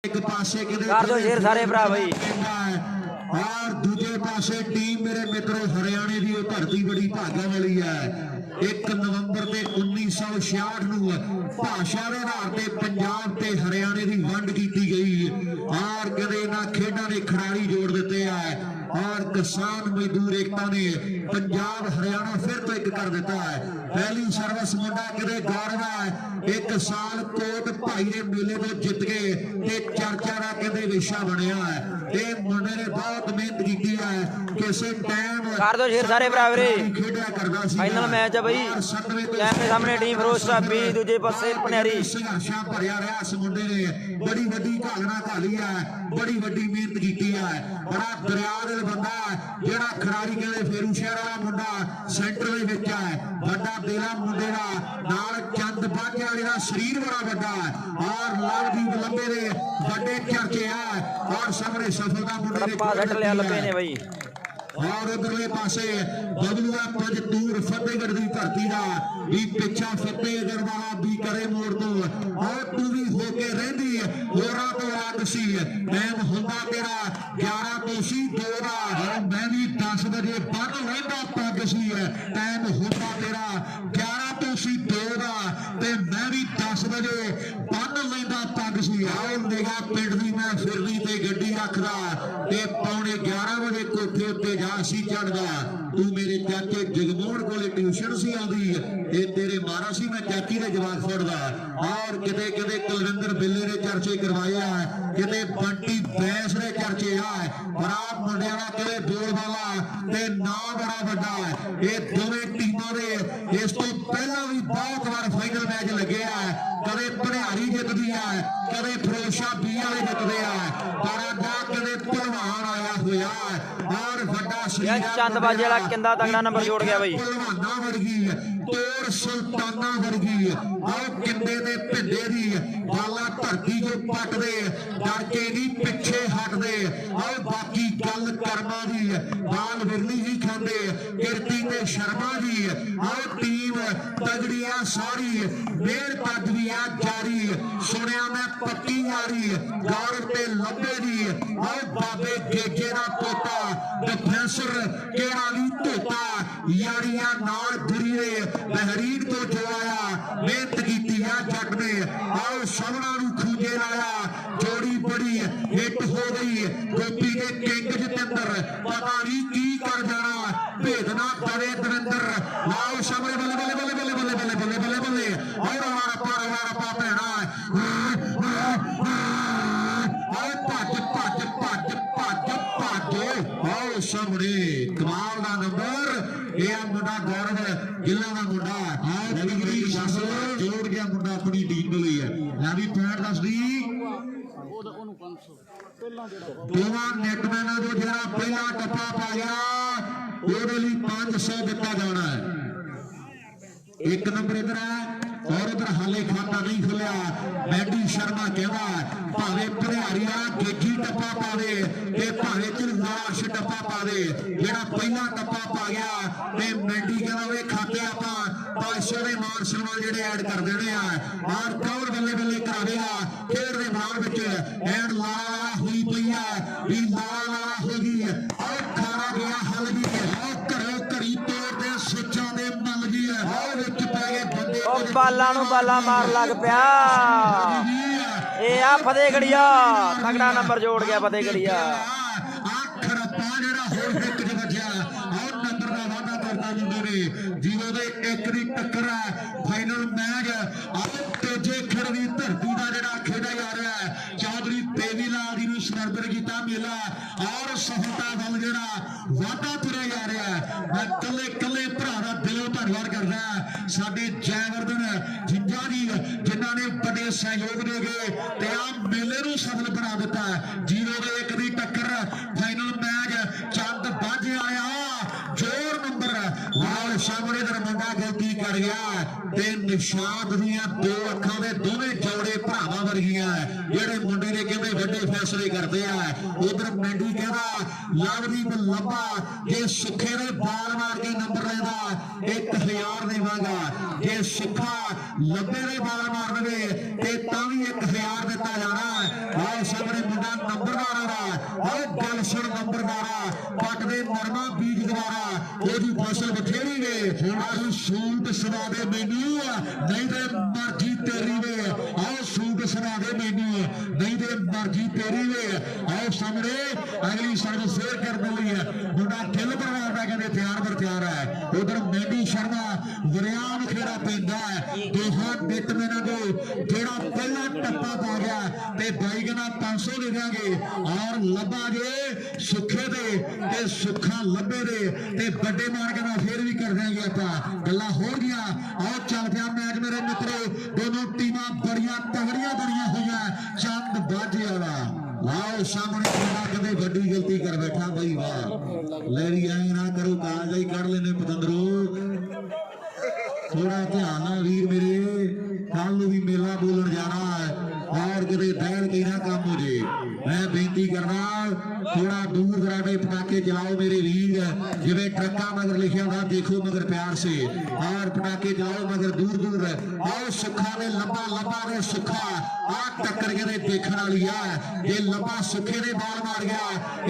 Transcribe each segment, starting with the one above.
एक पासे कर दो शेर सारे भरा भाई और दूजे पासे टीम मेरे मित्रों हरियाणे की धरती बड़ी भागा वाली है। 1 नवंबर से 1966 भाषा के आधार पर पंजाब ते हरियाणे की वंड की गई और कहते इन्होंने खेडा ने खिलाड़ी जोड़ दिते हैं और किसान मजदूर एकता ने पंजाब हरियाणा फिर तो एक कर दिता है। पहली सर्विस मुंडा कहते गौरव है 1 साल कोट भाई ने मेले को जित गए ते चर्चा का कहते विषय बनया है। ये मुंडे ने बहुत मेहनत की है किसी टाइम कर दो शेर सारे बराबरी खेड़ा करता सी फाइनल मैच है भाई कैमरे सामने टीम फिरोज ढाबी दूजे पासे पनियारी संघर्षां भरिया रहा इस मुंडे ने बड़ी वड्डी घालना घाली है बड़ी वड्डी मेहनत की है। बड़ा दरिया दिल बंदा जेड़ा खिलाड़ी कहते फेरू शहर वाला मुंडा सेंटर में विच है बड़ा दिला मुंडे का नाल चंद बाटे वाले का शरीर बड़ा बड़ा है और लवदीप लंबे ने बड़े चर्चे है और सामने सफलता मुंडे ने भाई और उधरले पासे बदलूआ पंजतूर फतेहगढ़ की धरती का भी पिछा फतेहगढ़ वाला भी करे मोड़ तो और तू भी होके रही होरा तो अग सी टाइम होंदा तेरा 11 तो सी 2 का मैं भी 10 बजे बन लेंदा पग सी टाइम होंदा तेरा 11 तो सी 2 का ते मैं भी 10 बजे बन लेंदा पग सी आओ निगाह पिंड दी मैं फिरनी ते गड्डी रखदा ते पौने 11 बजे कोठे उत्ते सी चढ़दा तू मेरे चाचे जगमोहन को ट्यूशन सी आती तेरे मारा सी मैं चाची ने जवाब फड़दा और किते किते कुलविंदर बिल्ले ने चर्चे करवाए किते बंटी बैस ने चर्चे है बड़ा मुंडिया का किते बोल वाला ते ना बड़ा बड़ा है ये दोवें टीमां दे इस तो पहला भी बहुत बार फाइनल मैच लगे है कदे भनियारी जितदी है कदे फिरोजशाह बी वाले जितदे है बड़ा कदे भलवान आया हुआ है और बड़ा चंदबाजी वाला किंदा तगड़ा नंबर जोड़ गया भाई तोड़ सुल्ताना वर्गी आओ किंदे दे भिंडे दी गाला धरती जो पट दे डर के नहीं पिछे हट दे आओ बाकी गल कर्मा दी बाल विरली ही खांदे कीर्ति ते शर्मा जी आओ टीम तगड़ी आ सारी मेर पद भी आ जारी सुनिया मैं पक्की यारी गौरव ते लंबे दी आओ बाबे गेजे दा पोता प्रोफेसर केड़ा भी धोता यारियां नाल गुरीरे बहरीन तो जो आया मेहनत की जट ने आओ सबना खूंजे लाया जोड़ी बड़ी हिट हो गई गोपी के किंग जतिंदर पता नहीं की कर जाना भेजना पवे दविंदर आओ सबने बल्ले बल्ले बल्ले बल्ले बल्ले बल्ले बल्ले बल्ले बल्ले और हमारा पा भैना आओ भज भज भज भज भज आओ सामने कमाल का नंबर यह मुंडा गौरव जिला का मुंडा जोड़ गया मुंडा अपनी टीम के लिए मैं भी पॉइंट दस दी दोवां नेटमैन जो जरा पहला टप्पा पाया ਉਹਦੇ ਲਈ 500 ਦਿੱਤਾ ਜਾਣਾ है। 1 नंबर इधर है और उधर हाले खाता नहीं खुलिया मैडी शर्मा कहता भावे भनियारिया गेजी टप्पा पावे ते भावे झलवाश टप्पा पावे जेड़ा पहला टप्पा पा गया ते मैडी कहता वे खाते आपां 500 ਦੇ ਮਾਨ ਸਨਮਾਨ ਜਿਹੜੇ ਐਡ ਕਰ ਦੇਣੇ ਆ ਔਰ ਕੌਰ ਬੱਲੇ ਬੱਲੇ ਕਰਾਵੇ ਆ ਖੇਡ ਦੇ ਮੈਦਾਨ ਵਿੱਚ ਐਡ ਲਾ ਹੋਈ ਪਈ ਆ ਵੀ ਲਾ ਹੋ ਗਈ ਔਰ ਖਾਣਾ ਗਿਆ ਹਲ ਗਈ ਘਰੋਂ ਘਰੀ ਤੋੜ ਦੇ ਸੁੱਚਾਂ ਦੇ ਮਲ ਗਈ ਔਰ ਵਿੱਚ ਪੈ ਗਏ ਬੰਦੇ ਉਹ ਬਾਲਾਂ ਨੂੰ ਬਾਲਾਂ ਮਾਰ ਲੱਗ ਪਿਆ ਇਹ ਆ ਫਤਿਹਗੜੀਆ ਤਗੜਾ ਨੰਬਰ ਜੋੜ ਗਿਆ ਫਤਿਹਗੜੀਆ ਖੜਪਾ ਜਿਹੜਾ ਹੋਰ ਇੱਕ ਚ ਵੱਜਿਆ ਔਰ ਨੰਬਰ ਦਾ ਵਾਅਦਾ ਕਰਦਾ ਮੁੰਡੇ ਨੇ ਜੀਰੋ ਦੇ 1 ਦੀ ਟੱਕਰ ਹੈ ਫਾਈਨਲ ਮੈਚ ਆਪ ਤੇਜੇ ਖੜ ਦੀ ਧਰਤੀ ਦਾ ਜਿਹੜਾ ਖੇਡਿਆ ਜਾ ਰਿਹਾ ਹੈ ਚੌਧਰੀ ਦੇਵੀ ਲਾਲ ਜੀ ਨੂੰ ਸਮਰਪਿਤ ਕੀਤਾ ਮੇਲਾ ਔਰ ਸਫਲਤਾ ਵੱਲ ਜਿਹੜਾ ਵਾਅਦਾ ਤੁਰਿਆ ਜਾ ਰਿਹਾ ਹੈ ਮੈਂ ਕੱਲੇ ਕੱਲੇ ਭਰਾ ਦਾ ਦਿਲੋਂ ਧੰਨਵਾਦ ਕਰਦਾ ਸਾਡੇ ਜੈਵਰਧਨ ਜਿੰਜਾ ਜੀ ਜਿਨ੍ਹਾਂ ਨੇ ਵੱਡੇ ਸਹਿਯੋਗ ਦੇ ਗਏ ਤੇ ਆ ਮੇਲੇ ਨੂੰ ਸਫਲ ਬਣਾ ਦਿੱਤਾ ਜੀਰੋ ਦੇ 1 ਦੀ ਟੱਕਰ ਫਾਈਨਲ ਮੈਚ ਚੰਦ ਬਾਝੇ ਆਇਆ जोर नंबर लाल सामने मुंडा गलती कर गया ते निशाद दियां 2 अखां दे दोवें जोड़े भरावां वर्गियां जेड़े मुंडे ने कहंदे वड्डे फैसले करदे आ उधर मैंडी कहदा लवदीप लंबा जे सुखे दे बाल मार के नंबर लेंदा 1000 देवांगा जे सुखा लंबे दे बाल मार देवे ते तां भी 1000 दित्ता जाना आओ सामने मुंडा नंबरदार आ आओ गल सुन नंबरदार पट दे नरमा बीज द्वारा ओदी फसल बथेरी वे हुण सूट सवा दे मैनू नहीं ते मर्जी तेरी वे आओ सूट सवा दे मैनू नहीं ते मर्जी तेरी वे आओ सामने अगली सर्विस शेयर कर दी है मुंडा गिल परवार दा कहंदे तैयार पर तैयार है उधर मेंढी शर्मा वरियाम खेड़ा पैंदा है दोहां बिट मेना दे जेड़ा पहला टप्पा पा गया ते बाई कहना 500 दे देंगे और लब्बा जे सुखे दे ते सुखा लब्बे दे ते बड़े मार कहना फिर भी कर देंगे आपा गल्ला हो गया और चल गया मैच मेरे मित्रों दोनों टीमां बड़ियां तगड़ियां बनियां हुई चंद बाजे वाला आओ सामने कदे बड़ी गलती कर बैठा भाई वाह लेरी आई ना करो काज ही कड़ लेने पतंदरो थोड़ा ध्यान ना वीर मेरे कल भी मेला बोलन जाना है और किते बैल के ना काम हो जे मैं बेनती करना थोड़ा दूर दराडे पटाखे चलाओ मेरे वीर जिवें ट्रक्का मगर लिखा था देखो मगर प्यार से और पटाखे चलाओ मगर दूर दूर आओ सुखा ने लंबा लंबा ने सुखा आ टक्कर के देखने वाली है ये लंबा सुखे ने बाल मार गया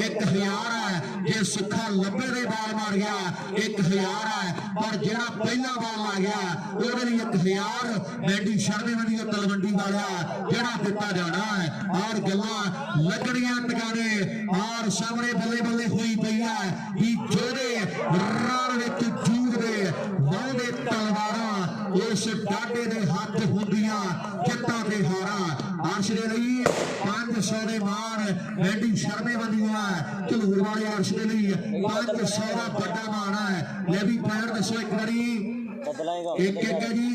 1000 है ये सुखा लंबे ने बाल मार गया 1000 है पर जेड़ा पहला बाल आ गया ਉਹਦੇ ਲਈ 1000 ਮੈਂਡੀ ਸ਼ਰਮੇ ਵਾਲੀ ਤਲਵੰਡੀ ਵਾਲਾ ਜਿਹੜਾ ਦਿੱਤਾ ਜਾਣਾ ਹੈ ਔਰ ਗੱਲਾਂ ਲੱਗਣੀਆਂ ਟਿਕਾਣੇ ਔਰ ਸਾਹਮਣੇ ਬੱਲੇ ਬੱਲੇ ਹੋਈ ਪਈ ਹੈ ਵੀ ਜਿਹੜੇ ਰਾਹ ਵਿੱਚ ਜੂਝਦੇ ਵਾਹਦੇ ਤਲਵਾਰਾਂ ਉਸ ਡਾਡੇ ਦੇ ਹੱਥ ਹੁੰਦੀਆਂ ਜਿੱਤਾਂ ਤੇ ਹਾਰਾਂ ਅਰਸ਼ ਦੇ ਲਈ 500 ਦੇ ਮਾਣ ਮੈਂਡੀ ਸ਼ਰਮੇ ਵਾਲੀਆਂ ਝਲੂਰ ਵਾਲੇ ਅਰਸ਼ ਦੇ ਲਈ 500 ਦਾ ਵੱਡਾ ਮਾਣ ਹੈ ਲੈ ਵੀ ਪੈਰ ਦੱਸੋ ਇੱਕ ਵਾਰੀ एक एक है जी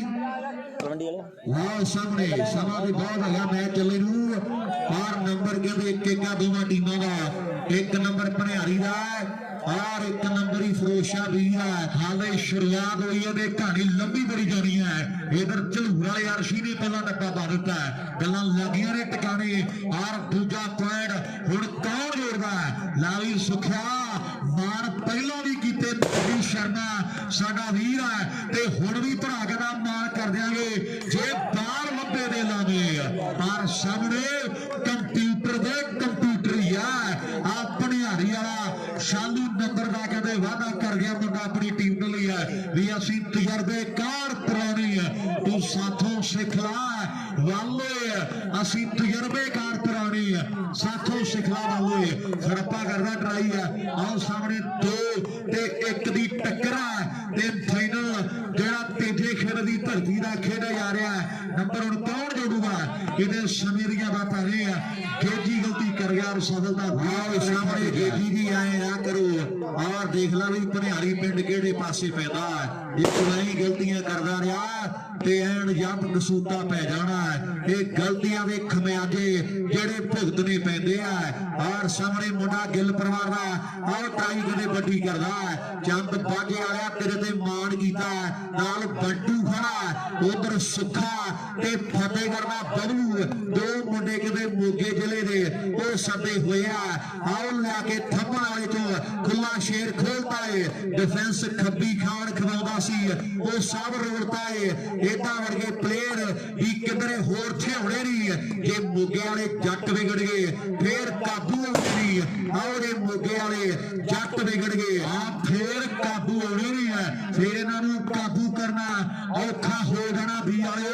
वाह सामने समा भी बहुत है मैच चले नू और नंबर कहते एक एक दोवां टीमां दा एक नंबर भनियारी दा और एक नंबर ही फिरोशा भी है हाले शुरुआत हुई है कहानी लंबी बड़ी जानी है इधर झलूर वाले अर्शी ने पहला डब्बा पा दिता है गल्लां लगियां ने टिकाने और दूजा पॉइंट हुण कौन जोड़दा है लावी सुखिया मार पहला भी कीते मेरी शर्मा साडा वीर है ते हुण भी भरा के दा मार कर देंगे जे बाहर लंबे दे लावे पर सामने कंप्यूटर दे कंप्यूटर ही है अपनी हारी वाला शालू नंबर का कहते वादा कर गया मुंडा अपनी टीम के लिए भी असी तजर्बेकार पुरानी है तू साथों सिखला वाले असी तजर्बेकार पुरानी है साथों सिखला वाले खड़प्पा करना ट्राई है आओ सामने 2 ते 1 दी टक्कर है ते फाइनल जेड़ा तीजे खेल दी धरती का खेड़ा जा रहा है नंबर हुण कौन जोड़ूगा इहदे समय दी बात आ रही है गेजी गलती कर गया और सफलता भाव सामने गेजी भी आए ना करो और देख ला भी भनियारी पिंड किहड़े पासे पैदा है एक नहीं गलतियां करदा रहा ते एन जब कसूता पै जाना है ये गलतियां दे खमियाजे जेड़े भुगतने पैंदे आ और सामने मुंडा गिल परिवार दा और ट्राई कदे बड्डी करदा है चंद बाजे वाला तेरे ते मान कीता नाल बंटू खड़ा उधर सुखा ते फतेहगढ़ दा बबलू दो मुंडे कदे मोगे जिले दे ओ सदे होया आओ लेके थम्मण वाले चों खुला शेर खोलता है डिफेंस खब्बी खान खवाउंदा सी ओ सब रोड़ता है एदा वर्गे प्लेयर भी किधरे होर थियाउणे नहीं जे मोगे वाले जट विगड़ गए फिर काबू आउणे नहीं आओ जे मोगे वाले जट विगड़ गए फिर काबू आउणे नहीं है फिर इन्हां नूं काबू करना औखा हो जाना भी वाले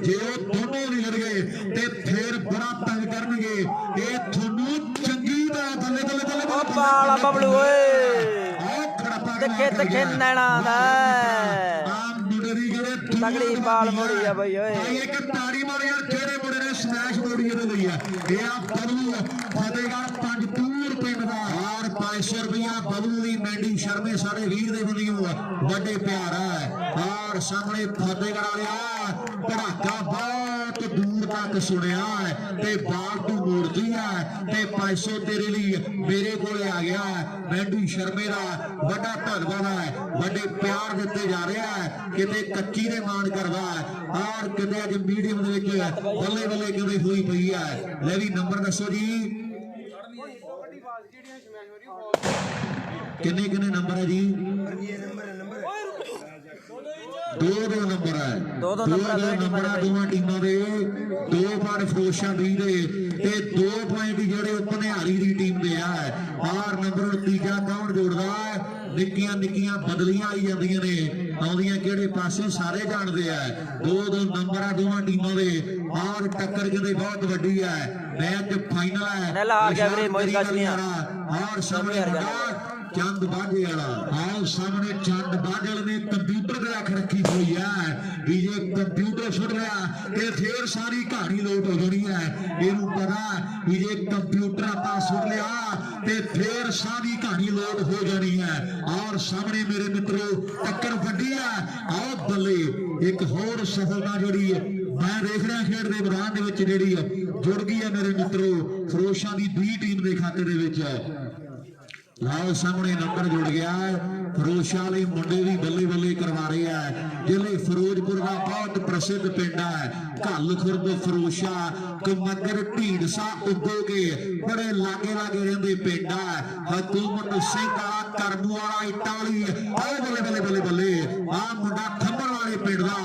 जे ओ दोनों विगड़ गए ते फिर बड़ा तंग करनगे ये थोनू चंगी तरह बल्ले बल्ले बल्ले बाला बबलू ओए तिखे नैना दा तगड़ी बाल मोड़ी है भाई ओए एक ताड़ी मारो यार जेड़े मुंडे ने स्मैश मोड़ी ਇਹਦੇ ਲਈ ਹੈ ਇਹ ਆ ਬਬਲੂ ਫਤਿਹਗੜ੍ਹ ਪੰਜਪੂਰ ਪਿੰਡ ਦਾ ਔਰ 500 ਰੁਪਇਆ ਬਬਲੂ ਦੀ ਮੈਂਡੀ ਸ਼ਰਮੇ ਸਾਡੇ ਵੀਰ ਦੇ ਵੱਲੋਂ ਵੱਡੇ ਪਿਆਰ ਹੈ ਔਰ ਸਾਹਮਣੇ ਫਤਿਹਗੜ੍ਹ ਵਾਲਿਆ ਧੜਾਕਾ ਬਹੁਤ ਦੂਰ ਤੱਕ ਸੁਣਿਆ ਹੈ ਤੇ ਬਾਲ ਤੂੰ ਮੋੜਦੀ ਹੈ ਤੇ 500 ਤੇਰੇ ਲਈ ਮੇਰੇ ਕੋਲੇ ਆ ਗਿਆ ਮੈਂਡੀ ਸ਼ਰਮੇ ਦਾ ਵੱਡਾ ਧੰਨਵਾਦ ਹੈ ਵੱਡੇ ਪਿਆਰ ਦਿੱਤੇ ਜਾ ਰਿਹਾ ਹੈ ਕਿਤੇ ਕੱਚੀ ਦੇ ਮਾਣ ਕਰਦਾ ਔਰ ਕਿਤੇ ਅੱਜ ਮੀਡੀਅਮ ਦੇ ਵਿੱਚ ਬੱਲੇ ਬੱਲੇ ਕਿਤੇ ਹੋਈ ਪਈ ਹੈ ਲੈ ਵੀ ਨੰਬਰ ਦੱਸੋ ਜੀ ਕਿੰਨੇ ਕਿੰਨੇ ਨੰਬਰ ਹੈ ਜੀ दो नंबर है दो नंबर है दोवां टीमां दे दो पर फिरोशा भी दे ते दो ਨੰਬਰ ਤੀਜਾ ਕੌਣ ਜੋੜਦਾ ਨਿੱਕੀਆਂ ਨਿੱਕੀਆਂ ਬਦਲੀਆਂ ਆਈ ਜਾਂਦੀਆਂ ਨੇ ਆਉਂਦੀਆਂ ਕਿਹੜੇ ਪਾਸੇ ਸਾਰੇ ਜਾਣਦੇ ਆ ਦੋ ਨੰਬਰ ਆ ਦੋਵਾਂ ਟੀਮਾਂ ਦੇ ਔਰ ਟੱਕਰ ਕਿਤੇ ਬਹੁਤ ਵੱਡੀ ਹੈ ਮੈਚ ਫਾਈਨਲ ਹੈ ਨੈਲਾ ਹਾਰ ਗਿਆ ਵੀਰੇ ਮੋਹਿਤ ਕਾਸ਼ਮੀਆ ਔਰ ਸਾਹਮਣੇ ਚੰਦ ਬਾਜੇ ਵਾਲਾ ਆਹ ਸਾਹਮਣੇ ਚੰਦ ਬਾਜਲ ਨੇ ਕੰਪਿਊਟਰ ਤੇ ਅੱਖ ਰੱਖੀ ਹੋਈ ਹੈ ਵੀ ਜੇ ਕੰਪਿਊਟਰ ਸੁਣ ਰਿਹਾ ਤੇ ਫੇਰ ਸਾਰੀ ਕਹਾਣੀ ਲੋਟ ਹੋ ਜਾਣੀ ਹੈ ਇਹਨੂੰ ਪਤਾ ਵੀ ਜੇ ਕੰਪਿਊਟਰ ਆਪਾਂ ਸੁਣ ਲਿਆ ਤੇ ਫੇਰ ਸਾਰੀ ਕਹਾਣੀ ਲੋਟ ਹੋ ਜਾਣੀ ਹੈ ਔਰ ਸਾਹਮਣੇ ਮੇਰੇ ਮਿੱਤਰੋ ਟੱਕਰ ਵੱਡੀ ਹੈ ਆਹ ਬੱਲੇ ਇੱਕ ਹੋਰ ਸਫਲਤਾ ਜਿਹੜੀ ਮੈਂ ਦੇਖ ਰਿਹਾ ਖੇਡ ਦੇ ਮੈਦਾਨ ਦੇ ਵਿੱਚ ਜਿਹੜੀ ਜੁੜ ਗਈ ਹੈ ਮੇਰੇ ਮਿੱਤਰੋ ਫਿਰੋਜ਼ਸ਼ਾਹ ਦੀ B ਟੀਮ ਦੇ ਖਾਤੇ ਦੇ ਵਿੱਚ ਲਾਓ ਸਾਹਮਣੇ ਨੰਬਰ ਜੁੜ ਗਿਆ ਫਿਰੋਜ਼ਸ਼ਾਹ ਲਈ ਮੁੰਡੇ ਵੀ ਬੱਲੇ ਬੱਲੇ ਕਰਵਾ ਰਹੇ ਆ ਜ਼ਿਲ੍ਹੇ ਫਿਰੋਜ਼ਪੁਰ ਦਾ ਬਹੁਤ ਪ੍ਰਸਿੱਧ ਪਿੰਡ ਹੈ ਘੱਲ ਖੁਰਦ ਫਿਰੋਜ਼ਸ਼ਾਹ ਕਮਗਰ ਢੀਂਡਸਾ ਉੱਗੋਗੇ ਬੜੇ ਲਾਗੇ ਲਾਗੇ ਰਹਿੰਦੇ ਪਿੰਡ ਹੈ ਹਕੂਮਤ ਸਿੰਘ ਵਾਲਾ ਕਰਮੂ ਵਾਲਾ ਇਟਾਲੀ ਆਹ ਬੱਲੇ ਬੱਲੇ ਬੱਲੇ ਬੱਲੇ ਆਹ ਮੁੰਡਾ ਥੰਮਣ ਵਾਲੇ ਪਿੰਡ ਦਾ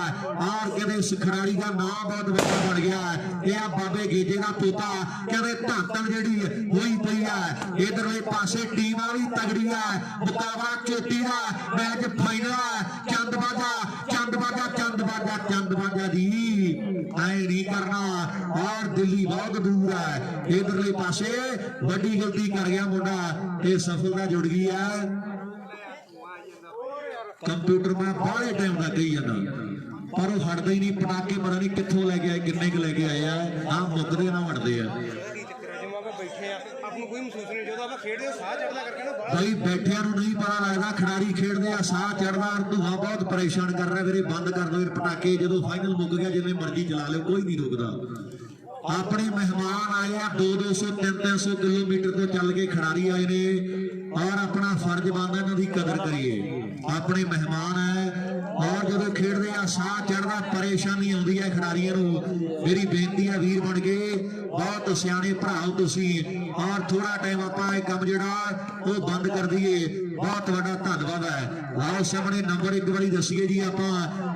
ਆਰ ਕਹਿੰਦੇ ਇਸ ਖਿਡਾਰੀ ਦਾ ਨਾਮ ਬਹੁਤ ਵੱਡਾ ਬਣ ਗਿਆ ਇਹ ਆ ਬਾਬੇ ਗੇਜੇ ਦਾ ਪੋਤਾ ਕਹਿੰਦੇ ਧਾਤਣ ਜਿਹੜੀ ਹੋਈ ਪਈ ਹੈ ਇਧਰਲੇ ਪਾਸੇ ਟੀਮ ਵੀ ਤਗੜੀ ਹੈ ਮੁਕਾਬਲਾ ਚੋਟੀ ਦਾ ਮੈਚ ਫਾਈਨਲ ਚੰਦ ਬਾਜਾ ਜੀ ਐ ਨਹੀਂ ਕਰਨਾ ਔਰ ਦਿੱਲੀ ਬਹੁਤ ਦੂਰ ਹੈ ਇਧਰਲੇ ਪਾਸੇ ਵੱਡੀ ਗਲਤੀ ਕਰ ਗਿਆ ਮੁੰਡਾ ਇਹ ਸਫਲਤਾ ਜੁੜ ਗਈ ਹੈ ਕੰਪਿਊਟਰ ਮੈਂ ਬਾਹਲੇ ਟਾਈਮ ਦਾ ਕਹੀ ਜਾਂਦਾ ਪਰ ਉਹ ਹਟਦਾ ਹੀ ਨਹੀਂ ਪਟਾਕੇ ਪਤਾ ਨਹੀਂ ਕਿੱਥੋਂ ਲੈ ਕੇ ਆਏ ਕਿੰਨੇ ਕੁ ਲੈ ਕੇ ਆਏ ਆ ਮੁੱਕਦੇ ਨਾ ਵੜਦੇ ਆ भाई बैठिया नहीं पता लगता खिडारी खेडते साह चढ़ता धुआं बहुत परेशान कर रहा मेरे बंद कर दो पटाके जो फाइनल मुक गया जिन्हें मर्जी चला लो कोई नहीं रुकता अपने मेहमान आए 200-300 किलोमीटर तो चल के खिडारी आए ने और अपना फर्ज बनता इन्हों की कदर करिए अपने मेहमान है और जो खेडते साह चढ़ता परेशानी आती है खिडारियों मेरी बेनती है वीर बन के बहुत सियाने भराओ तुसी और थोड़ा टाइम आप काम जोड़ा वो बंद कर दिए बहुत बड़ा धन्यवाद है आओ सामने नंबर एक बार दसीए जी आप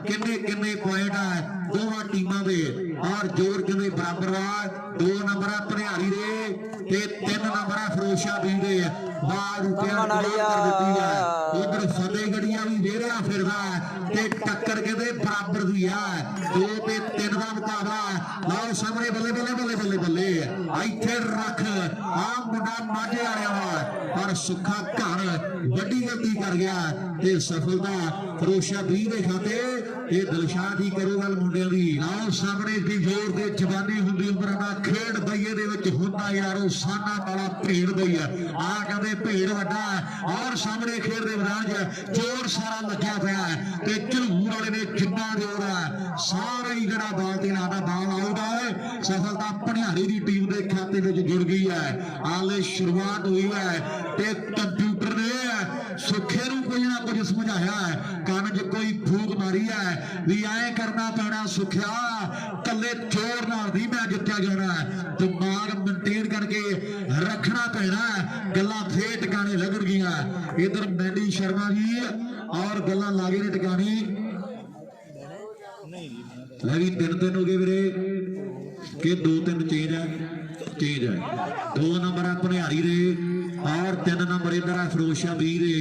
किन्ने पॉइंट है दोवां टीमां दे और जोर किन्ने बराबर आ 2 नंबर भनियारी दे 3 नंबर फिरोजशाह बी दे उधर फतेहगढ़िया भी वेरिया फिरदा टक्कर कहते बराबर दी है 2 ते 3 का मुकाबला आओ सामने बल्ले बल्ले बल्ले बल्ले बल्ले इत्थे रख आ मुंडा माझे आया वा पर सुखा घर वड्डी गलती कर गया ते सफलता फिरोजशाह बी दे खाते ये दिलशाद ही करो गल मुंडियां दी आओ सामने की जोर ते जवानी हुंदी उमर दा खेड दईए दे विच हुंदा यारो साना वाला भेड़ दई आ कहंदे भेड़ वड्डा और सामने खेड दे मैदान च जोर सारा लग्या पिया ते झलूर वाले ने जिन्ना जोर है सारा ही जड़ा बाल ते लादा बाल आउट है सफलता भनियारी दी टीम दे खाते विच जुड़ गई है हाले शुरुआत हुई है ते कंप्यूटर ने सुखे नूं कुछ ना कुछ समझाया है कान च कोई फूक मारी है भी ऐ करना पैना सुखिया कले जोर नाल नहीं मैं जित्या जाना दिमाग मेनटेन करके रखना पैना गल्लां फिर टिकाने लगन गियां इधर मैंडी शर्मा जी और गल्लां लागे ने टिकानी भी 3-3 हो गए वीरे कि 2-3 चेंज है 2 नंबर है भनियारी दे और 3 नंबर इधर है फिरोजशाह बी दे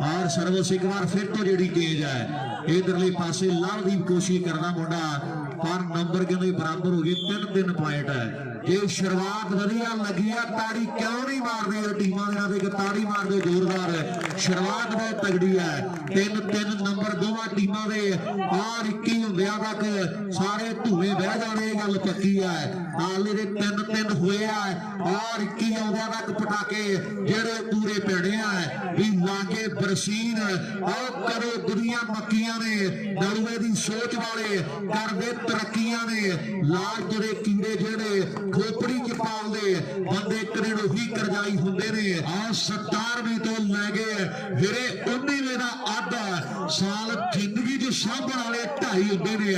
और सर्विस एक बार फिर तो जी चेंज है इधरले पासे लाल की कोशिश करना मुंडा पर नंबर कहते बराबर हो गए 3-3 पॉइंट है ये शुरुआत वधिया लगी है ताड़ी क्यों नहीं मारते टीमां ताड़ी मारते जोरदार शुरुआत बहुत तगड़ी है 3-3 नंबर दोवां टीमां दे और 21 हुंदियां तक सारे धुएं बह जाने गल पक्की है हाले दे 3-3 हुए है और 21 आउंदियां तक पटाके जेड़े पूरे पेड़े है भी लागे बरसीन और करो दुनिया मक्कियां ने नलवे दी सोच वाले करदे तरक्कियां ने लाल जेड़े कीड़े जेड़े खोपड़ी च पालदे बंदे करेड़ो ही करजाई हुंदे ने आ 17वीं तो लै गए फिरे 19वें दा आधा साल जिंदगी च सांभण वाले 2.5 हुंदे ने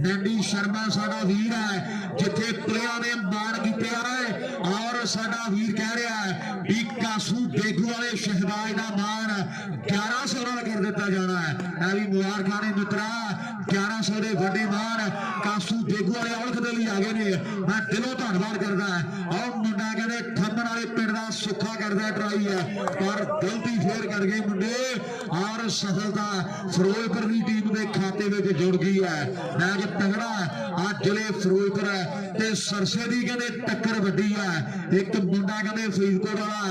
मैंडी शर्मा साडा वीर है जिथे प्लेयर ने मार कीते है और साडा वीर कह रहा है भी कासू बेगू वाले शहबाज दा मान 1100 नाल कर दिता जाना है ऐ भी मुबारकां ने मित्रा 1100 दे वड्डे मान कासू बेगू वाले औलख दे लई आ गए ने मैं दिलों धन्नवाद करदा और मुंडा कहंदे थंमण वाले पिंड दा सुखा करता ट्राई है पर गलती फेर कर गए मुंडे और सफलता फिरोजपुर की टीम के खाते में जुड़ गई है। मैच तगड़ा आज जिले फिरोजपुर ते सरसे की कहते टक्कर वड्डी है। एक मुंडा कहते फरीदकोट वाला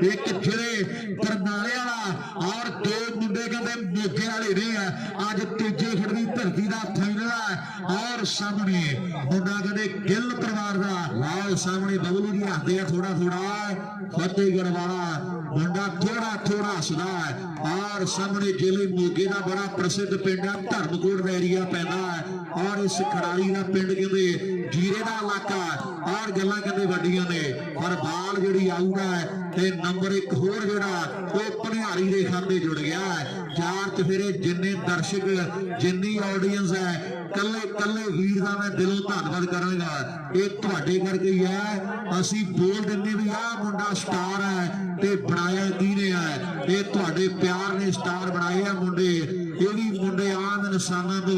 एक जिले बरनाले वाला और दो मुंडे कहते मोगे वाले ने अज तीजे खड़ की धरती का फाइनल है। और सामने मुंडा कहते गिल परिवार का लाओ सामने बबलू की हसते हैं थोड़ा थोड़ा फतेहगढ़ वाला मुंडा थोड़ा थोड़ा हसदा है। और सामने जिले मोगे का बड़ा प्रसिद्ध पिंड है धर्मकोट का एरिया पैदा है और इस खिडारी का पिंड कहते जीरे का इलाका और गल्लां कहते वड्डियां ने पर बाल जिहड़ी आऊगा ते नंबर एक होर जिहड़ा वो भनिहारी दे खाते जुड़ गया है। चार चफेरे जिन्ने दर्शक जिन्नी ऑडियंस है कल्ले कल्ले वीर का मैं दिलों धन्नवाद करांगा। ये तुहाडे करके ही है असीं बोल दिंदे भी आ मुंडा स्टार है ते बनाया किहने है ये तुहाडे प्यार ने स्टार बनाए है मुंडे। ये भी मुंडे आम इंसानां तो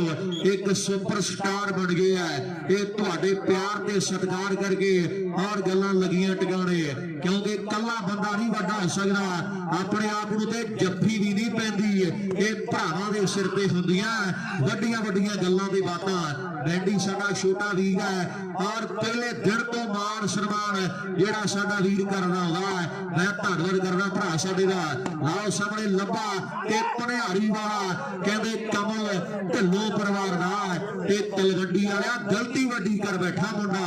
एक सुपर स्टार बन गए है ये तुहाडे प्यार ते सत्कार करके और गल्लां लगियां टिकाणे क्योंकि कल्ला बंदा नहीं वड्डा हो सकदा अपने आप नूं ते जफ्फी भी नहीं पैंदी ये भरावां दे सिर ते हुंदियां वड्डियां वड्डियां गल्लां ते बातां। बैंडी साडा छोटा वीर है और पहले दिन तो मान सम्मान जिहड़ा साडा वीर करदा हुंदा है मैं धन्नवाद करदा भरा साडे दा। लाओ सामने लब्बा ते भनिहारी वाला कहंदे कमल ढिल्लों परिवार दा ते तलवंडी वाला गलती वड्डी कर बैठा मुंडा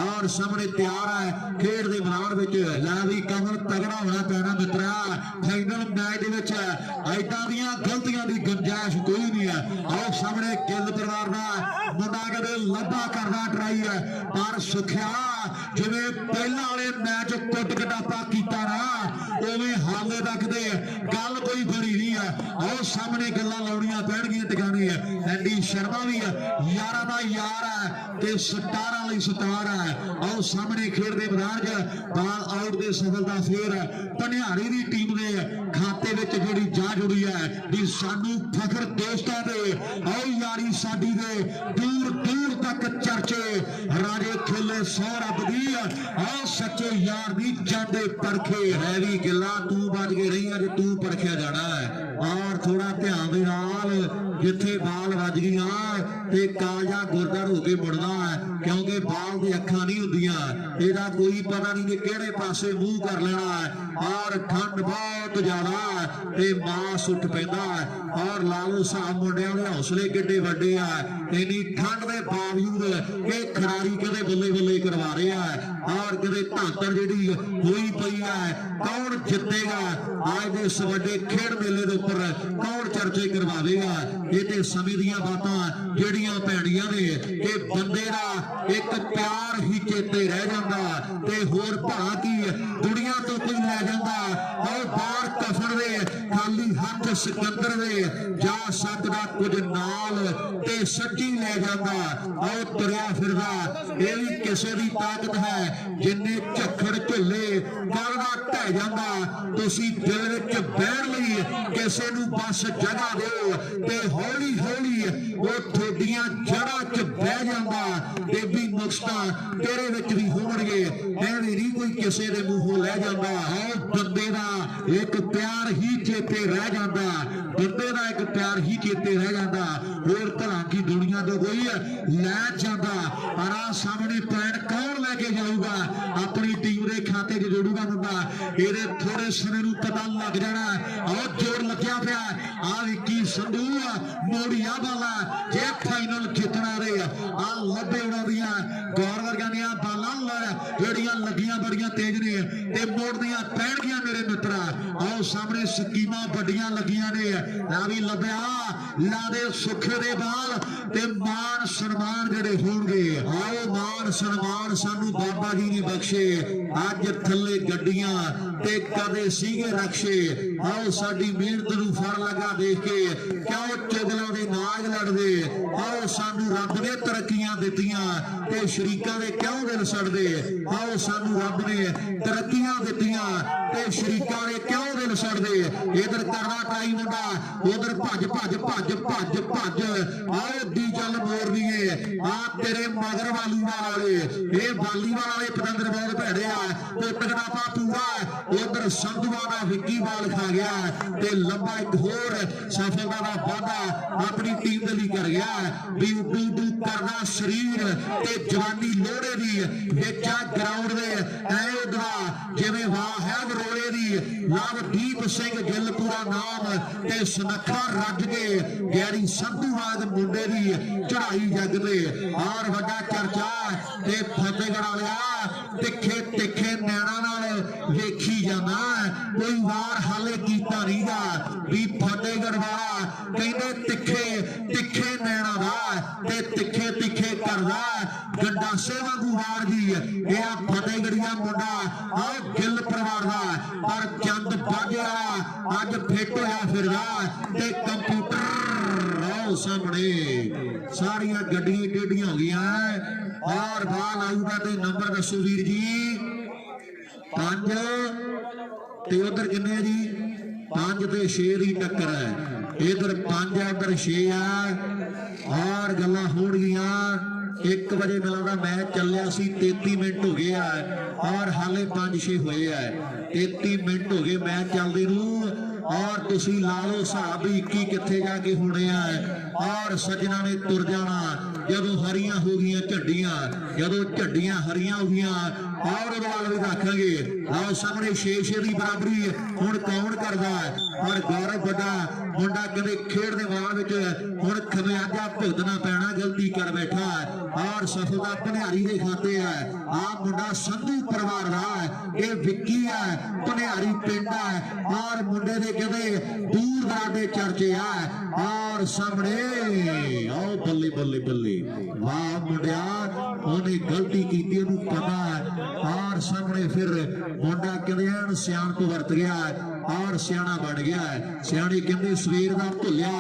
और सामने तैयार है खेड दे मैदान विच लै भी कमल तगड़ा होना पैना मित्रा। फाइनल मैच दे विच ऐदां दीयां गलतियां दी गुंजाइश कोई नहीं है। आओ सामने गिल परिवार दा मुंडा कहते लब्बा करदा ट्राई है पर सुखिया जिवें पहला वाले मैच कुट कटापा कीता ना उवें हाले तक दे गल कोई बनी नहीं है। आओ सामने गल्लां लाउणियां पैणगियां टिकाणे एंडी शर्मा भी यारां दा यार है ते सटारां लई सटार है। आओ सामने खेड दे मैदान च बाल आउट दे सफलता फेर भनिहारी दी टीम दे खाते विच जुड़ी जा जुड़ी है भी सानू फखर दोस्तां दे आओ यारी साडी दे दूर दूर तक चर्चे राजे खेले सौ रब दी आओ सच्चे यार दी जांदे परखे है भी गिला तू बच के रही अज तू परखिया जाना है। और थोड़ा ध्यान दे नाल जिथे बाल वज गईयां ते कालजा गुरदड़ हो के मुड़दा है क्योंकि बाल दी अखां नहीं हुंदियां इहदा कोई पता नहीं कि किहड़े पासे मूंह कर लेना है। और ठंड बहुत ज्यादा ते मास उठ पैंदा है और लालू साहब मुंडियां दे हौसले किड्डे वड्डे आ इन्नी ठंड दे बावजूद ये खिडारी कदे बल्ले बल्ले करवा रहे हैं और कदे धांतड़ जिहड़ी होई पई है कौन जितेगा आज दे इस वड्डे खेड मेले दे उपर कौन चर्चे करवावेगा। ये ते समय दीयां बातां जिहड़ियां भैणियां ने कि बंदे दा एक प्यार ही चेते रह जांदा ते होर भला की दुनिया तो कोई लै जांदा और बाहर कफन दे खाली हथ सिकंदर दे जा सकदा कुछ नाल ते सच्ची लै जांदा और तुरिया फिरदा ये भी किसे दी ताकत है जिन्ने झक्खड़ झुल्ले करदा ढह जांदा तुसी दिल विच बैठ लई किसे नूं बस जगह दिओ ते हौली हौली वो थोड़ियां जड़ां च बह जांदा ते भी नुकसा तेरे विच भी होणगे ऐवें नहीं कोई किसे दे मूंहों लै जांदा और बंदे दा एक प्यार ही चेते रह जांदा बंदे दा एक प्यार ही चेते रह जांदा होर भला की दुनिया तो कोई लै जांदा। और आ सामने पैन कौन लैके जाऊगा अपनी टीम के खाते च जोड़ूगा मुंडा ये थोड़े समय नूं पता लग जाना और जोर लग्या पिया आ विक्की संधू मोड़िया वाला जे फाइनल जितना रहे आ लब्बे उड़ा दियां गौर वर्गा दियां बालां जड़ियां लगियां बड़ियां तेज ने ते मोड़दियां पैणगियां मेरे मित्रा। आओ सामने स्कीमां बड़ियां लगियां ने आ भी लब्या ला दे सुखे दे बाल ते मान सन्मान जड़े होणगे आओ मान सन्मान सानू बाबा जी ने बख्शे अज थल्ले गड्डियां ते कदे सीगे रक्षे। आओ साडी मेहनत नूं फल लगा देख के क्यों चुगलां दे नाज लड़दे आओ सानू रब ने तरक्कियां दित्तियां ते शरीकां दे क्यों दिल सड़दे आओ सानू रब ने तरक्कियां दित्तियां ते शरीकां दे क्यों दिल गिल छड़दे इधर करना ट्राई मुंडा उधर भज भज भज भज भज आओ दी चल मोर दीए आ तेरे मगर वालीवाल वाले ये वालीवाल वाले पतंदर बहुत भैड़े आ ते टकरापा पूरा उधर संधुआ का विक्की बाल खा गया ते लंबा एक होर सफलता का वादा अपनी टीम के लिए कर गया भी उडू उडू करना शरीर ते जवानी लोड़े दी वेचा ग्राउंड दे ऐ उडवा जिवें वाह है वरोले दी लवदीप सिंह गिल पूरा नाम ते सुनखा रज के गैरी संधूवाद मुंडे दी चढ़ाई जग दे और वड्डा चर्चा ते फतेहगढ़ वालिया तिखे तिखे नैना नाल वेखी जाना कोई वार हाले कीता नहीं गा भी फतेहगढ़ वाला कहंदे तिखे तिखे नैना दा ते तिखे तिखे करदा गंडासे वांगू वार दी ये आ फतेहगढ़िया मुंडा आ गिल परिवार दा पर चंद बाजे वाला अज फिट होया फिरदा ते कंप्यूटर आओ सामने सारियां गड्डियां टेढ़ियां हो गईयां और बाल आऊगा ते नंबर दसो वीर जी 5 ते उधर किन्ने जी 5 ते 6 की टक्कर है इधर 5 है उधर 6 है और गल्लां होण गियां 1 बजे मिलदा मैच चलिया सी 33 मिनट हो गए और हाले 5-6 हुए है 33 मिनट हो गए मैच चलदे नूं और तुसी ला लो हिसाब 21 कित्थे जाके होने और सज्जना ने तुर जाना जदों हरियां हो गईयां झड्डियां जदों झड्डियां हरियां हो गईयां और वाल भी रखेंगे आओ सामने 6-6 की बराबरी हुण कौन करदा और गौरव बड़ा मुंडा कहते खेड दे वाल विच हुण खमियाजा भुगतना पैना गलती कर बैठा और सफलता भनिहारी दे खाते है आ मुंडा संधू परिवार दा ये विक्की है भनिहारी पिंड है और मुंडे दे कहते दूर दराडे चर्चे है और सामने आओ बल्ले बल्ले बल्ले वाह मुंडिया उन्हें गलती की उन्हें पता है और सामने फिर मुंडा कहते सियाण तो वरत गया और सियाणा बन गया है सियाणी कहते सवेर का भुलिया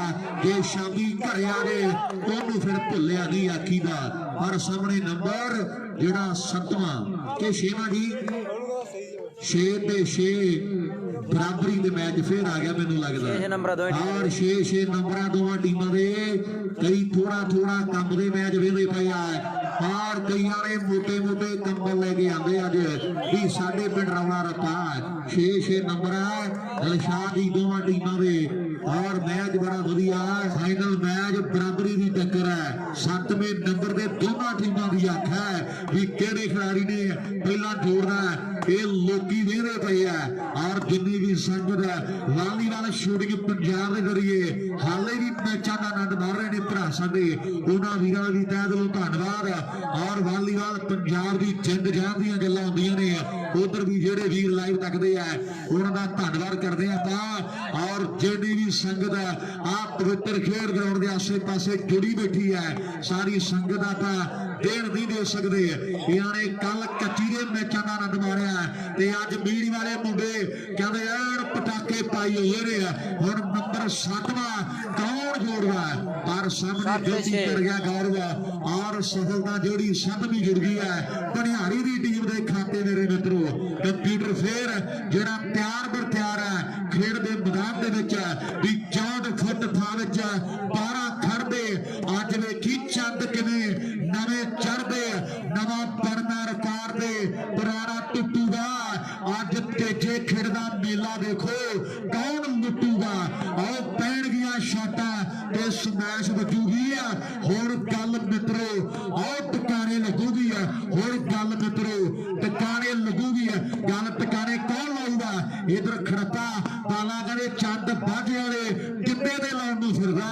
जे शामी घरे आ गए ओनू फिर भुलिया नहीं आखी दा और सामने नंबर जिहड़ा 7वां के 6वां जी 6 ते 6 बराबरी दे मैच फिर आ गया मैनू लगदा और 6-6 नंबर दोवां टीमां दे कई थोड़ा थोड़ा कम दे मैच वेंदे पए आ और कईयां ने मोटे मोटे कंबल लेके आंदे अज भी साडे पिंड रौला रप्पा 6-6 नंबर है दिलशाद दी दोवां टीमां दे और मैच बड़ा वधिया फाइनल मैच बराबरी दी टक्कर है 7वें नंबर दे दोवां टीमां दी अख है भी किहड़े खिलाड़ी ने पहला जोड़ना ये लोकी वेंदे पए आ और जिन्नी भी संगत वालीवाल शूटिंग पंजाब के जरिए हाले भी मैचों का आनंद मार रहे हैं भरा साडे उन्हां वीरां दा भी तहे दिलों धन्नवाद और वालीवाल पंजाब की जिंद जान दी गल्लां हुंदियां ने उधर भी जेडे वीर लाइव तकदे आ उन्हां दा धन्नवाद करदे आ और जिन्नी भी संगत आ पवित्र खेड ग्राउंड के आसे पासे जुड़ी बैठी है सारी संगत आपां देण नहीं दे सकते इन्हां ने कल कच्ची दे मैचों का आनंद मारिया ते अज मीड़ी वाले मुंडे कहते ऐन पटाके पाई हुए ने हुण नंबर 7वां कौन जोड़दा पर सामने गलती कर गया गौरव और सफलता जोड़ी 7वीं जुड़ गई है भनिहारी दी टीम दे खाते मेरे मित्रों कंप्यूटर फेर जिहड़ा तैयार बर तैयार है खेड दे मैदान दे विच भी 64 फुट थां विच 12 खड़दे अज वेखी चंद किवें नवे चढ़दे नवा बनना रिकॉर्ड दे पुराना टुटूगा अज तेजे खेडदा मेला देखो कौन लुटूगा आओ पैण गया शाटा ते स्मैश बजूगी हुण गल मित्रो आओ टकाने लगूगी हुण गल मित्रो टकाने लगूगी गल टकाने कौन लाऊगा इधर खड़ता पाला कहते चंद बाजे वाले किंदे दे लाउण नूं फिरदा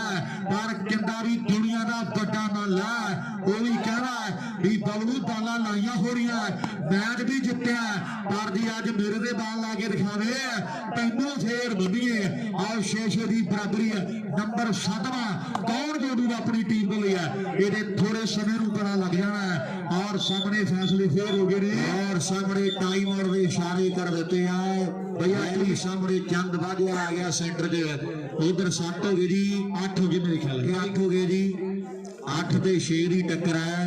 पर किंदा भी दुनिया दा वड्डा नाल है वो भी कह रहा है भी बबलू बाला लाइया हो रही मैच भी जितया पर जी अज मेरे दे बाल ला के दिखावे तैनू फेर बधिए आओ 6-6 की बराबरी नंबर 7वां कौन जोड़ूगा अपनी टीम को लिया ये थोड़े समय नूं पता लग जाना है और सामने फैसले फेर हो गए और सामने टाइम और दे इशारे कर देते हैं भैया ये सामने चंद बाजे आ गया सेंटर च उधर 7 हो गए जी 8 हो गए मेरे ख्याल 8 हो गए जी 8 ते 6 की टक्कर है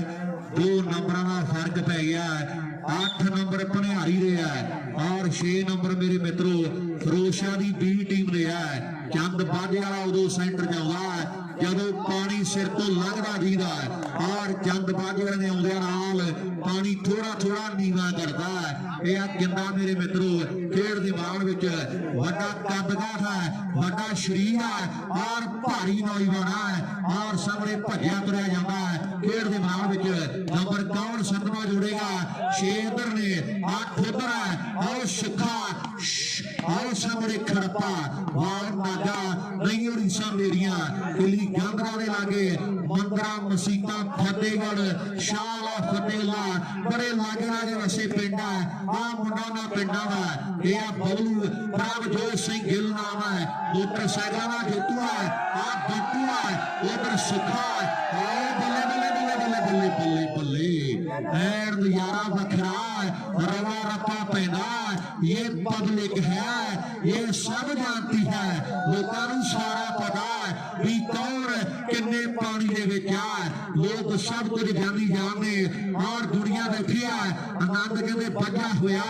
2 नंबरों का फर्क पै गया 8 नंबर भनिहारी रहा है और 6 नंबर मेरे मित्रों फिरोज ਫਿਰੋਸ਼ਾ ਦੀ ਬੀ ਟੀਮ ਨੇ ਹੈ। ਚੰਦ ਬਾਜੇ ਵਾਲਾ ਉਦੋਂ ਸੈਂਟਰ ਜਾਉਂਦਾ ਜਦੋਂ ਪਾਣੀ ਸਿਰ ਤੋਂ ਲੰਘਦਾ ਦੀਦਾ ਔਰ ਚੰਦ ਬਾਜੇ ਵਾਲੇ ਦੇ ਆਉਂਦਿਆਂ ਨਾਲ ਪਾਣੀ ਥੋੜਾ ਥੋੜਾ ਨੀਵਾ ਕਰਦਾ। ਇਹ ਆ ਕਿੰਨਾ ਮੇਰੇ ਮਿੱਤਰੋ ਖੇਡ ਦੇ ਮੈਦਾਨ ਵਿੱਚ ਵੱਡਾ ਕੱਦਕਾਠ ਹੈ, ਵੱਡਾ ਸਰੀਰ ਹੈ ਔਰ ਭਾਰੀ ਨੌਜਵਾਨ ਹੈ ਔਰ ਸਾਹਮਣੇ ਭੱਜਿਆ ਤੁਰਿਆ ਜਾਂਦਾ ਹੈ। ਖੇਡ ਦੇ ਮੈਦਾਨ ਵਿੱਚ ਨੰਬਰ ਕੌਣ ਸੰਗਵਾ ਜੋੜੇਗਾ? 6 ਇੱਧਰ ਨੇ, 8 ਉੱਧਰ ਹੈ ਔਰ ਸਿੱਖਾ ਔਰ ਸਾਹਮਣੇ ਖੜਪਾ ਵਾਲ ਨਾਗਾ ਨਹੀਂ ਉੜੀਸਾ ਮੇਰੀਆਂ ਕਿਲੀ ਗਾਂਦਰਾ ਦੇ ਲਾਗੇ ਮੰਦਰਾ ਮਸੀਤਾ ਫਤਿਹਗੜ੍ਹ ਸ਼ਾਲਾ ਫਤਿਹਲਾ ਬੜੇ ਲਾਗੇ ਲਾਗੇ ਵਸੇ ਪਿੰਡ ਹੈ। ਆ ਮੁੰਡਾ ਨਾ ਪਿੰਡਾਂ ਦਾ ਇਹ ਆ ਬਬਲੂ ਪ੍ਰਭਜੋਤ ਸਿੰਘ ਗਿੱਲ ਨਾਮ ਹੈ। ਮੋਟਰਸਾਈਕਲਾਂ ਦਾ ਜੇਤੂ ਹੈ। ਆ ਬੱਟੂ ਹੈ ਉਧਰ ਸੁੱਖਾ ਹੈ। ਬੱਲੇ ਬੱਲੇ ਬੱਲੇ ਬੱਲੇ ਬੱਲੇ ਬੱਲੇ ਬੱਲੇ ਐਨ ਨਜ਼ਾਰਾ ਵੱਖਰਾ ਰਵਾ ਰੱਪਾ ਪੈਂਦਾ। ਇਹ ਪਬਲਿਕ ਹੈ, ਇਹ ਸਭ ਜਾਣਦੀ ਹੈ। ਲੋਕਾਂ ਨੂੰ ਸਾਰਾ ਪਤਾ ਹੈ ਵੀ ਕੌਣ ਕਿੰਨੇ ਪਾਣੀ ਦੇ ਵਿੱਚ ਆ। ਲੋਕ ਸਭ ਕੁਝ ਜਾਣਦੇ ਔਰ ਦੁਨੀਆ ਬੈਠੀ ਆ ਆਨੰਦ ਕਹਿੰਦੇ ਵੱਜਾ ਹੋਇਆ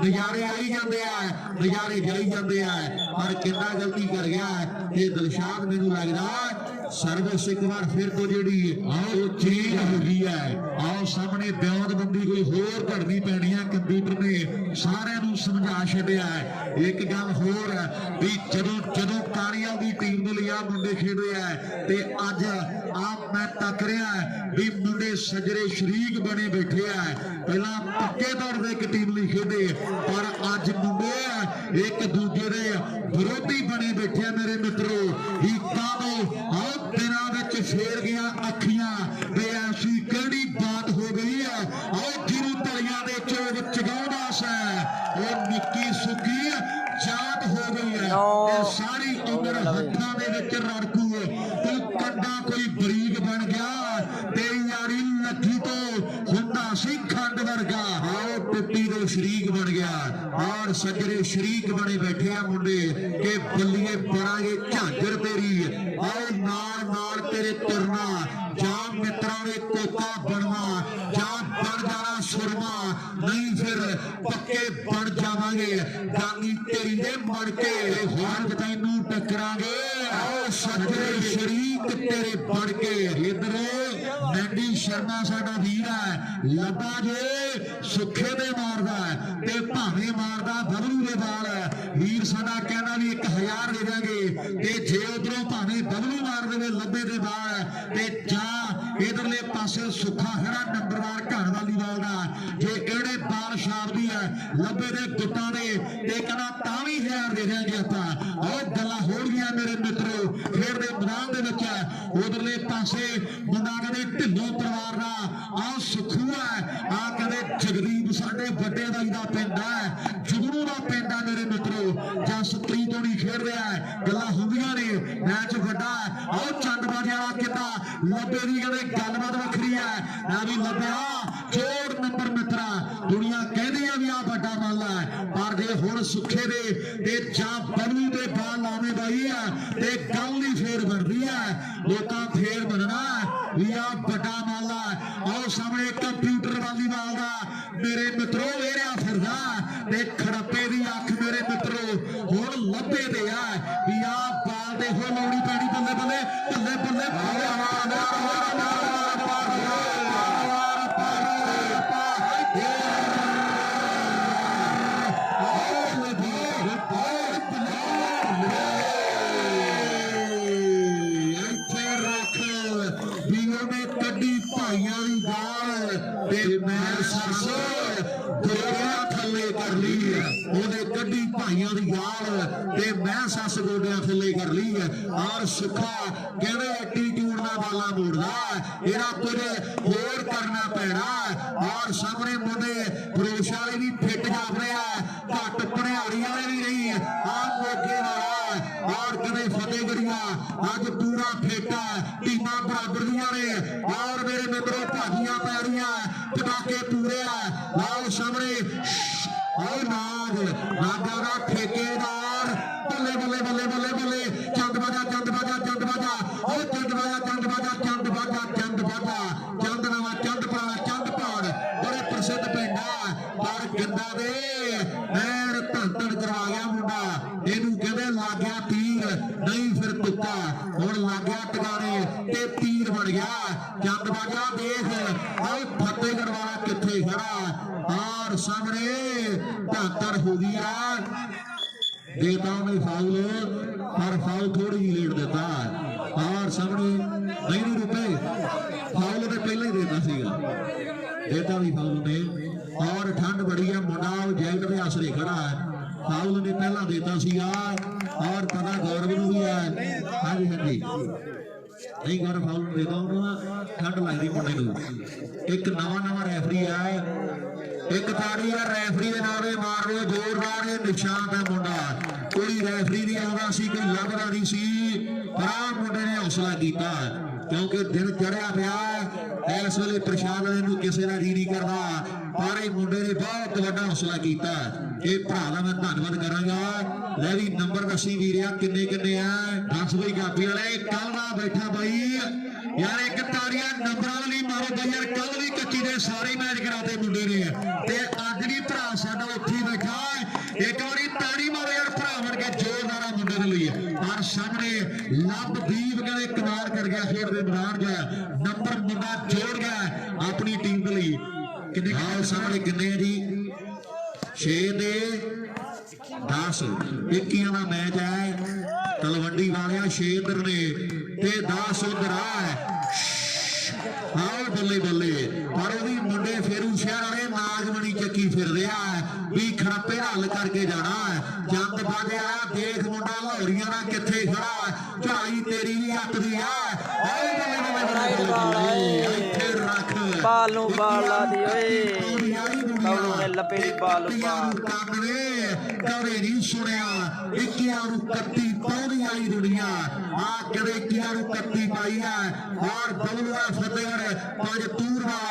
ਨਜ਼ਾਰੇ ਆਈ ਜਾਂਦੇ ਆ, ਨਜ਼ਾਰੇ ਜਾਈ ਜਾਂਦੇ ਆ। ਪਰ ਕਿੰਨਾ ਗਲਤੀ ਕਰ ਗਿਆ ਇਹ ਦਿਲਸ਼ਾਦ ਮੈਨੂੰ ਲੱਗਦਾ ਸਰਵਿਸ ਇੱਕ ਵਾਰ ਫਿਰ ਤੋਂ ਜਿਹੜੀ ਆਓ ਚੇਂਜ ਹੋ ਗਈ ਹੈ। ਆਓ ਸਾਹਮਣੇ ਬਿਆਨਬੰਦੀ ਕੋਈ ਹੋਰ ਘੜਨੀ ਪੈਣੀ ਹੈ। ਕੰਪਿਊਟਰ ਨੇ ਸਾਰਿਆਂ ਨੂੰ ਸਮਝਾ ਛੱਡਿਆ ਹੈ। ਇੱਕ ਗੱਲ ਹੋਰ ਵੀ ਜਦੋਂ ਕਾਰੀਆਂ ਦੀ ਟੀਮ ਦੇ ਲਈ ਆ ਮੁੰਡੇ ਖੇਡੇ ਆ ਤੇ ਅੱਜ ਆਪ ਮੈਂ ਤੱਕ ਰਿਹਾ ਵੀ ਮੁੰਡੇ ਸਜਰੇ ਸ਼ਰੀਕ ਬਣੇ ਬੈਠੇ ਆ। ਪਹਿਲਾਂ ਪੱਕੇ ਤੌਰ ਤੇ ਇੱਕ ਟੀਮ ਲਈ ਖੇਡੇ ਪਰ ਅੱਜ ਮੁੰਡੇ ਇੱਕ ਦੂਜੇ ਦੇ ਵਿਰੋਧੀ ਬਣੇ ਬੈਠੇ ਆ। ਮੇਰੇ ਮਿੱਤਰੋ ਹੀਕਾਂ ਦੇ ਆਹ ਦਿਨਾਂ ਵਿੱਚ ਫੇਰ ਗਿਆ ਅੱਖੀਆਂ ਤੇ ਐਸੀ ਕਿਹੜੀ ਬਾਤ ਹੋ ਗਈ ਆ। ਆਹ ਜਿਹਨੂੰ ਤਲੀਆਂ ਦੇ ਚੋਗ ਚਗਾਉਂਦਾ ਸੈ ਉਹ ਨਿੱਕੀ ਸੁੱਕੀ ਜਾਤ ਹੋ ਗਈ ਹੈ। ਇਹ ਸਾਰੀ ਉਮਰ ਹੱਥਾਂ ਦੇ ਵਿੱਚ ਰੜਕੂ ਤੂੰ ਕੰਡਾ ਕੋਈ ਬਰੀਕ ਬਣ ਗਿਆ ਤੇ ਯਾਰੀ ਲੱਗੀ ਤੋਂ ਹੁੰਦਾ ਸੀ ਖੰਡ ਵਰਗਾ। ਆਓ ਟੁੱਟੀ ਦੇ ਸ਼ਰੀਕ ਬਣ ਗਿਆ ਔਰ ਸਜਰੇ ਸ਼ਰੀਕ ਬਣੇ ਬੈਠੇ ਆ ਮੁੰਡੇ ਕਿ ਬੱਲੀਏ ਪੜਾਂਗੇ ਝਾਂਜਰ ਤੇਰੀ। ਆਓ ਨਾਲ ਨਾਲ ਤੇਰੇ ਤੁਰਨਾ ਜਾਂ ਮਿੱਤਰਾਂ ਦੇ ਕੋਕਾ ਬਣਨਾ ਜਾਂ ਬਣ ਜਾਣਾ ਸੁਰਮਾ ਨਹੀਂ ਫਿਰ ਪੱਕੇ ਬਣ ਜਾਵਾਂਗੇ ਗਾਨੀ ਤੇਰੀ ਦੇ ਮੜ ਕੇ ਹੁਣ ਤੈਨੂੰ ਟੱਕਰਾਂਗੇ। ਆਓ ਸਜਰੇ ਸ਼ਰੀਕ ਤੇਰੇ ਬਣ ਕੇ। ਇਧਰ ਨੈਂਡੀ ਸ਼ਰਮਾ ਸਾਡਾ ਵੀਰ ਹੈ ਲੱਭਾ ਜੇ ਸੁੱਖੇ ਦੇ ਮਾਰਦਾ ਤੇ ਭਾਵੇਂ ਮਾਰਦਾ ਬਬਲੂ ਦੇ ਬਾਲ ਵੀਰ ਸਾਡਾ ਕਹਿੰਦਾ ਵੀ 1000 ਦੇ ਦਾਂਗੇ ਤੇ ਜੇ ਉਧਰੋਂ ਭਾਵੇਂ ਬਬਲੂ ਮਾਰ ਦੇਵੇ ਲੱਭੇ ਦੇ ਬਾਲ ਤੇ ਜਾਂ ਇਧਰਲੇ ਪਾਸੇ ਸੁੱਖਾ ਖੜਾ ਨੰਬਰਦਾਰ ਘਰ ਵਾਲੀ ਵਾਲ ਦਾ ਜੇ ਇਹੜੇ ਬਾਲ ਸ਼ਾਬਦੀ ਹੈ ਲੱਭੇ ਦੇ ਗੁੱਟਾਂ ਦੇ ਤੇ ਕਹਿੰਦਾ ਤਾਂ ਵੀ 1000 ਦੇ ਦਾਂਗੇ ਆਪਾਂ। ਉਹ ਗੱਲਾਂ ਹੋ ਗਈਆਂ ਮੇਰੇ ਮਿੱਤਰੋ ਖੇਡ ਦੇ ਮੈਦਾਨ ਦੇ ਵਿੱਚ। ਉਧਰਲੇ ਪਾਸੇ ਮੁੰਡਾ ਕਹਿੰਦੇ ਢਿੱਲੋਂ ਪਰਿਵਾਰ ਦਾ ਆ ਸੁਖੂ ਹੈ। ਆ ਕਹਿੰਦੇ ਜਗਦੀਪ ਸਾਡੇ ਵੱਡੇ ਦਾ ਇਹਦਾ ਪਿੰਡ ਹੈ ਜੁਗਨੂ ਦਾ ਪਿੰਡ ਹੈ ਮੇਰੇ ਮਿੱਤਰੋ। ਜਸਪ੍ਰੀਤ ਤੋਂ ਨਹੀਂ ਖੇਡ ਰਿਹਾ ਗੱਲਾਂ ਹੁੰਦੀਆਂ ਨੇ ਮੈਚ ਵੱਡਾ। ਆਓ ਚੰਦ ਬਾਜੇ ਵਾਲਾ ਕਿਤਾ ਲੱਭੇ ਦੀ ਕਹਿੰਦੇ ਗੱਲਬਾਤ ਵੱਖਰੀ ਹੈ ਨਾ ਵੀ ਲੱਭਿਆ ਜੋੜ ਨੰਬਰ ਮਿੱਤਰਾ। ਦੁਨੀਆ ਕਹਿੰਦੀ ਆ ਵੀ ਆ ਵੱਡਾ ਮਾਲਾ ਪਰ ਜੇ ਹੁਣ ਸੁੱਖੇ ਦੇ ਤੇ ਜਾਂ ਬਬਲੂ ਦੇ ਬਾਲ ਲਾਵੇਂ ਬਾਈ ਆ ਤੇ ਗੱਲ ਨਹੀਂ ਫੇਰ ਬਣਦੀ ਹੈ। ਲੋਕਾਂ ਫੇਰ ਬਣਨਾ ਵੀ ਆ ਵੱਡਾ ਮਾਲਾ। ਆਓ ਸਾਹਮਣੇ ਕੰਪਿਊਟਰ ਵਾਲੀ ਬਾਲ ਦਾ ਮੇਰੇ ਮਿੱਤਰੋ ਵੇਰਿਆ ਫਿਰਦਾ ਤੇ ਖੜੱਪੇ ਦੀ ਅੱਖ ਮੇਰੇ ਮਿੱਤਰੋ ਹੁਣ ਲੱਭੇ ਦੇ ਆ ਵੀ ਆ ਬਾਲ ਦੇ ਹੋ ਲਾਉਣੀ ਪੈਣੀ ਬੱਲੇ ਬੱਲੇ ਬੱਲੇ ਬੱਲੇ ਭਾਈਆਂ ਦੀ ਗਾਲ ਤੇ ਮੈਂ ਸਰਸ ਗੋਡਿਆਂ ਥੱਲੇ ਕਰ ਲਈ ਉਹਨੇ ਕੱਢੀ ਭਾਈਆਂ ਦੀ ਗਾਲ ਤੇ ਮੈਂ ਸੱਸ ਗੋਡਿਆਂ ਥੱਲੇ ਕਰ ਲਈ ਔਰ ਸੁੱਖਾ ਕਹਿੰਦੇ ਐਟੀਟਿਊਡ ਨਾਲ ਬਾਲਾ ਮੋੜਦਾ ਇਹਦਾ ਕੁਝ ਹੋਰ ਕਰਨਾ ਪੈਣਾ। ਔਰ ਸਾਹਮਣੇ ਮੁੰਡੇ ਫਰੋਸ਼ ਵਾਲੇ ਵੀ ਫਿੱਟ ਜਾਪ ਰਿਹਾ ਘੱਟ ਪੜਿਆੜੀ ਵਾਲੇ ਵੀ ਨਹੀਂ ਆ ਮੋਗੇ ਵਾਲਾ ਔਰ ਕਦੇ ਫਤਿਹਗੜ੍ਹੀਆ ਅੱਜ ਪੂਰਾ ਫੇਟਾ ਟੀਮਾਂ ਬਰਾਬਰ ਦੀਆਂ ਨੇ ਔਰ ਮੇਰੇ ਮਿੱਤਰੋ ਭਾਜੀਆਂ ਪੈ ਰਹੀਆਂ ਪਟਾਕੇ ਪੂਰੇ ਆ। ਨਾਲ ਸਾਹਮਣੇ ਔਰ ਨਾਗਾ ਦਾ ਠੇਕੇਦਾਰ ਬੱਲੇ ਬੱਲੇ ਬੱਲੇ ਬੱਲੇ ਬੱਲੇ ਚੰਦ ਬਾਜਾ ਚੰਦ ਬਾਜਾ ਚੰਦ ਬਾਜਾ ਉਹ ਚੰਦ ਬਾਜਾ ਚੰਦ ਬਾਜਾ ਚੰਦ ਬਾਜਾ ਚੰਦ ਬਾਜਾ ਚੰਦ ਨਵਾਂ ਚੰਦ ਪੁਰਾਣਾ ਚੰਦ ਪਹਾੜ ਬੜੇ ਪ੍ਰਸਿੱਧ ਪਿੰਡ ਆ ਪਰ ਗਿੰਦਾ ਦੇ ਐਨ ਧੰਨ ਧੰਨ ਕਰਵਾ ਗਿਆ ਮੁੰਡਾ ਇਹਨੂੰ 78 ਹੋ गया देता उन्हें फाउल पर फाउल थोड़ी ही लेट देता और सामने नहीं रुपए फाउल ने पहले ही देता सीगा देता भी फाउल ने और ठंड बड़ी है मुंडा जैकेट के आसरे खड़ा है फाउल ने पहला देता सीगा और पता गौरव भी है हाँ जी हाँ जी नहीं गौरव फाउल देता उन्होंने ठंड लगती मुंडे एक नवा रैफरी है एक ताड़ी है रैफरी के नारे मार रहे जोरदार निशान है मुंडा कोई रैफरी नहीं आता सी कोई लभदा नहीं सी पर आ मुंडे ने हौसला किया क्योंकि दिन चढ़िया पिया इस वेले प्रशासन इनू किसी का जी नहीं करता पर ये मुंडे ने बहुत बड़ा हौसला किया ये भरा का मैं धन्यवाद करांगा ले भी नंबर दसी वीरिया किन्ने किन्ने है 10 बई कापी वाले कल ना बैठा बई यार एक ताड़ियां नंबर वाली मारो बई यार कल भी कच्ची दे सारे मैच कराते मुंडे ने ते अज भी भरा साडा उत्थे बैठा एक बारी ताड़ी मारो यार भरा बन के जोरदार मुंडे दे लई और सामने लवदीप कहते कमाल कर गया खेड दे मैदान च नंबर मुंडा जोड़ गया अपनी टीम के लिए किन्ने सामने किन्ने जी 6 दे 10 21 का मैच है तलवंडी वाले 6 इधर ने ते 10 उधर आओ बल्ले बल्ले पर भी मुंडे फेरू शहर वाले नागमणी चक्की फिर रहा है भी खड़प्पे हल करके जाना है जंद बाजे आया देख मुंडा लाहौरिया का किथे खड़ा चढ़ाई तेरी भी अट दी है रख बाल नूं बाल ला दी ओए बालू ने लपे दी बाल कदे नहीं सुनिया 21 पौधी आई दुनिया आ कदे 21 पाई है और बबलुआ फतेहगढ़ पंज तूरवा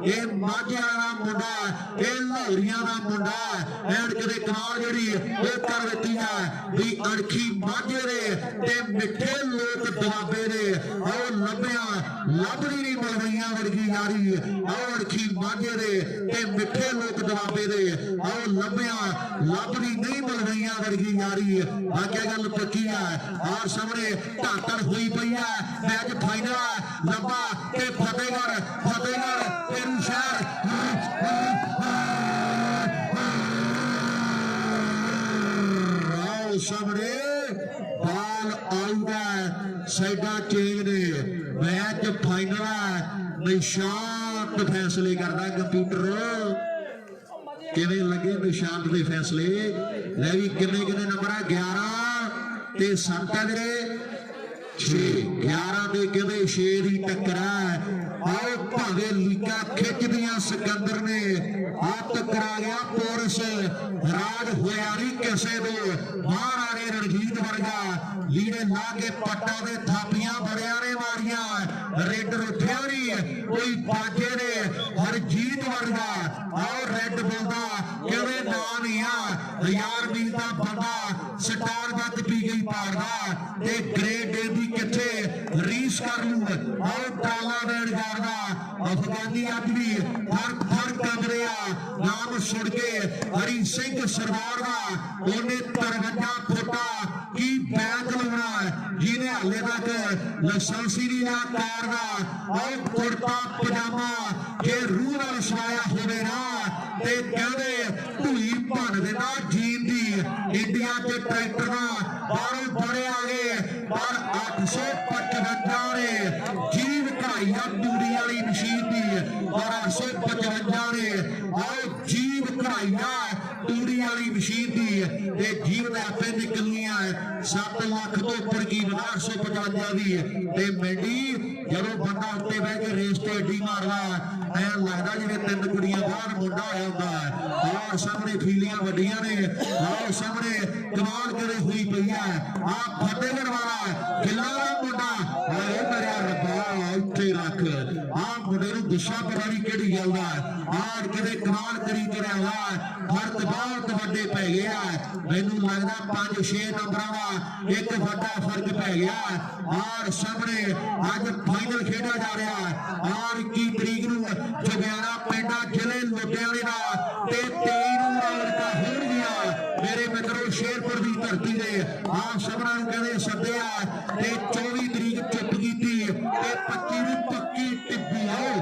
ये माझिया का मुंडा ये लाहौरिया का मुंडा एंड कदे कमाल जड़ी वो कर दी है भी अणखी माझे दे ते मिठे लोक दुआबे दे और लभिया लभदी नहीं मलवैया वर्गी यारी और अणखी माझे दे ते मिठे लोक दुआबे दे और लभिया लभदी नहीं मलवैया वर्गी यारी आगे गल पक्की है और सामने ढाकड़ हुई पई है मैच फाइनल लंबा के फतेहगढ़ फेरू शहर सामने बाल आऊगा साइडा चेंज ने मैच फाइनल है निशांत फैसले करता कंप्यूटर किवें लगे निशांत के फैसले ले भी किन्ने किन्ने नंबर है 11 ते 7 है 11 ਦੇ ਕਹਿੰਦੇ 6 ਦੀ ਟੱਕਰ ਹੈ ਆਓ ਭਾਵੇਂ ਲੀਕਾ ਖਿੱਚਦੀਆਂ ਸਿਕੰਦਰ ਨੇ ਆ ਟੱਕਰਾ ਗਿਆ ਪੋਰਸ ਰਾਜ ਹੋਇਆ ਨਹੀਂ ਕਿਸੇ ਦੇ ਮਹਾਰਾਣੇ ਰਣਜੀਤ ਵਰਗਾ ਲੀੜੇ ਲਾ ਕੇ ਪੱਟਾਂ ਦੇ ਥਾਪੀਆਂ ਬੜਿਆਂ ਨੇ ਮਾਰੀਆਂ ਰੈੱਡ ਉੱਠਿਆ ਨਹੀਂ ਕੋਈ ਬਾਜੇ ਨੇ ਹਰਜੀਤ ਵਰਗਾ ਆਓ ਰੈੱਡ ਬੋਲਦਾ ਕਹਿੰਦੇ ਨਾ ਨਹੀਂ ਆ ਯਾਰ ਮੀਲ ਦਾ ਬੰਦਾ ਸਟਾਰ ਬੱਤ ਪੀ ਗਈ ਪਾੜਦਾ ਤੇ ਗ੍ਰੇਡ ਏ ਦੀ ਕਿੱਥੇ ਰੀਸ ਕਰ ਲੂ ਆਓ ਟਾਲਾ ਦੇਣ ਜਾਰਦਾ ਅਫਗਾਨੀ ਅੱਜ ਵੀ ਹਰ ਕਮਰਿਆ ਨਾਮ ਸੁਣ ਕੇ ਹਰੀ ਸਿੰਘ ਸਰਦਾਰ ਦਾ ਉਹਨੇ 53 ਫੁੱਟਾ ਕੀ ਬੈਂਕ ਲਾਉਣਾ ਜਿਹਨੇ ਹਾਲੇ ਤੱਕ ਲਾਇਸੈਂਸ ਹੀ ਨਹੀਂ ਕਾਰ ਦਾ ਆਓ ਕੁੜਤਾ ਪਜਾਮਾ ਜੇ ਰੂਹ ਨਾਲ ਸਵਾਇਆ ਹੋਵੇ ਨਾ ਤੇ ਕਹਿੰਦੇ ਢੂਈ ਭੰਨ ਦੇਣਾ ਜੀਨ ਦੀ ਇੰਡੀਆ ਚ ਟਰੈਕਟਰ ਦਾ ਬਾਹਰੋਂ ਬੜੇ ਆ ਗਏ ਪਰ 855 ਨੇ ਜੀਵ ਕਢਾਈਆ ਤੂੜੀ ਵਾਲੀ ਮਸ਼ੀਨ ਦੀ ਪਰ 855 ਨੇ ਆਓ ਜੀਵ ਕਢਾਈਆ ਤੂੜੀ ਵਾਲੀ ਮਸ਼ੀਨ ਦੀ ਤੇ ਜੀਵ ਦੇ ਆਪੇ ਨਿਕਲਣੀਆਂ 7 ਲੱਖ ਤੋਂ ਉੱਪਰ ਕੀ 855 ਦੀ ਤੇ ਮੈਂਡੀ ਜਦੋਂ ਬੰਦਾ ਉੱਤੇ ਬਹਿ ਕੇ ਰੇਸ ਤੇ ਏਡੀ ਮਾਰਦਾ ਐ ਲੱਗਦਾ ਜਿਵੇਂ 3 ਕੁੜੀਆਂ ਬਾਹਰ ਮੁੰਡਾ ਹੋਇਆ ਹੁੰਦਾ ਆਹ ਸਾਹਮਣੇ ਫੀਲੀਆਂ ਵੱਡੀਆਂ ਨੇ ਆਹ ਸਾਹਮਣੇ ਕਮਾਲ ਕਰੇ ਹੋਈ ਪਈ ਹੈ ਆ ਫਤਿਹਗੜ੍ਹ ਵਾਲਾ ਗਿੱਲਾ ਦਾ ਮੁੰਡਾ ਆਏ ਮੇਰਾ ਰੱਬਾ ਉੱਥੇ ਰੱਖ ਆ ਮੁੰਡੇ ਨੂੰ ਦਿਸ਼ਾ ਪਤਾ ਨਹੀਂ ਕਿਹੜੀ ਗੱਲ ਦਾ ਆਹ ਕਿਤੇ ਕਮਾਲ ਕਰੀ ਕਰਿਆ ਵਾ ਫਰਕ ਬਹੁਤ ਵੱਡੇ ਪੈ ਗਿਆ ਮੈਨੂੰ ਲੱਗਦਾ 5-6 ਨੰਬਰਾਂ ਦਾ ਇੱਕ ਵੱਡਾ ਫਰਕ ਪੈ ਗਿਆ ਆਹ ਸਾਹਮਣੇ ਅੱਜ ਫਾਈਨਲ ਖੇਡਿਆ ਜਾ ਰਿਹਾ ਆਹ 21 ਤਰੀਕ ਨੂੰ ਜਗਿਆਣਾ ਪਿੰਡਾ ਜ਼ਿਲ੍ਹੇ ਲੁਧਿਆਣੇ ਦਾ ਤੇ 23 ਨੂੰ ਰੌਣਕਾਂ ਹੋਣਗੀਆਂ ਮੇਰੇ ਮਿੱਤਰੋ ਸ਼ੇਰਪੁਰ ਦੀ ਧਰਤੀ ਦੇ ਆਹ ਸਭਨਾਂ ਨੂੰ ਕਹਿੰਦੇ ਸੱਦਿਆ ਤੇ 24 ਤਰੀਕ ਚੁੱਪ ਕੀਤੀ ਤੇ 25 ਨੂੰ ਪੱਕੀ ਟਿੱਪੀ ਆਓ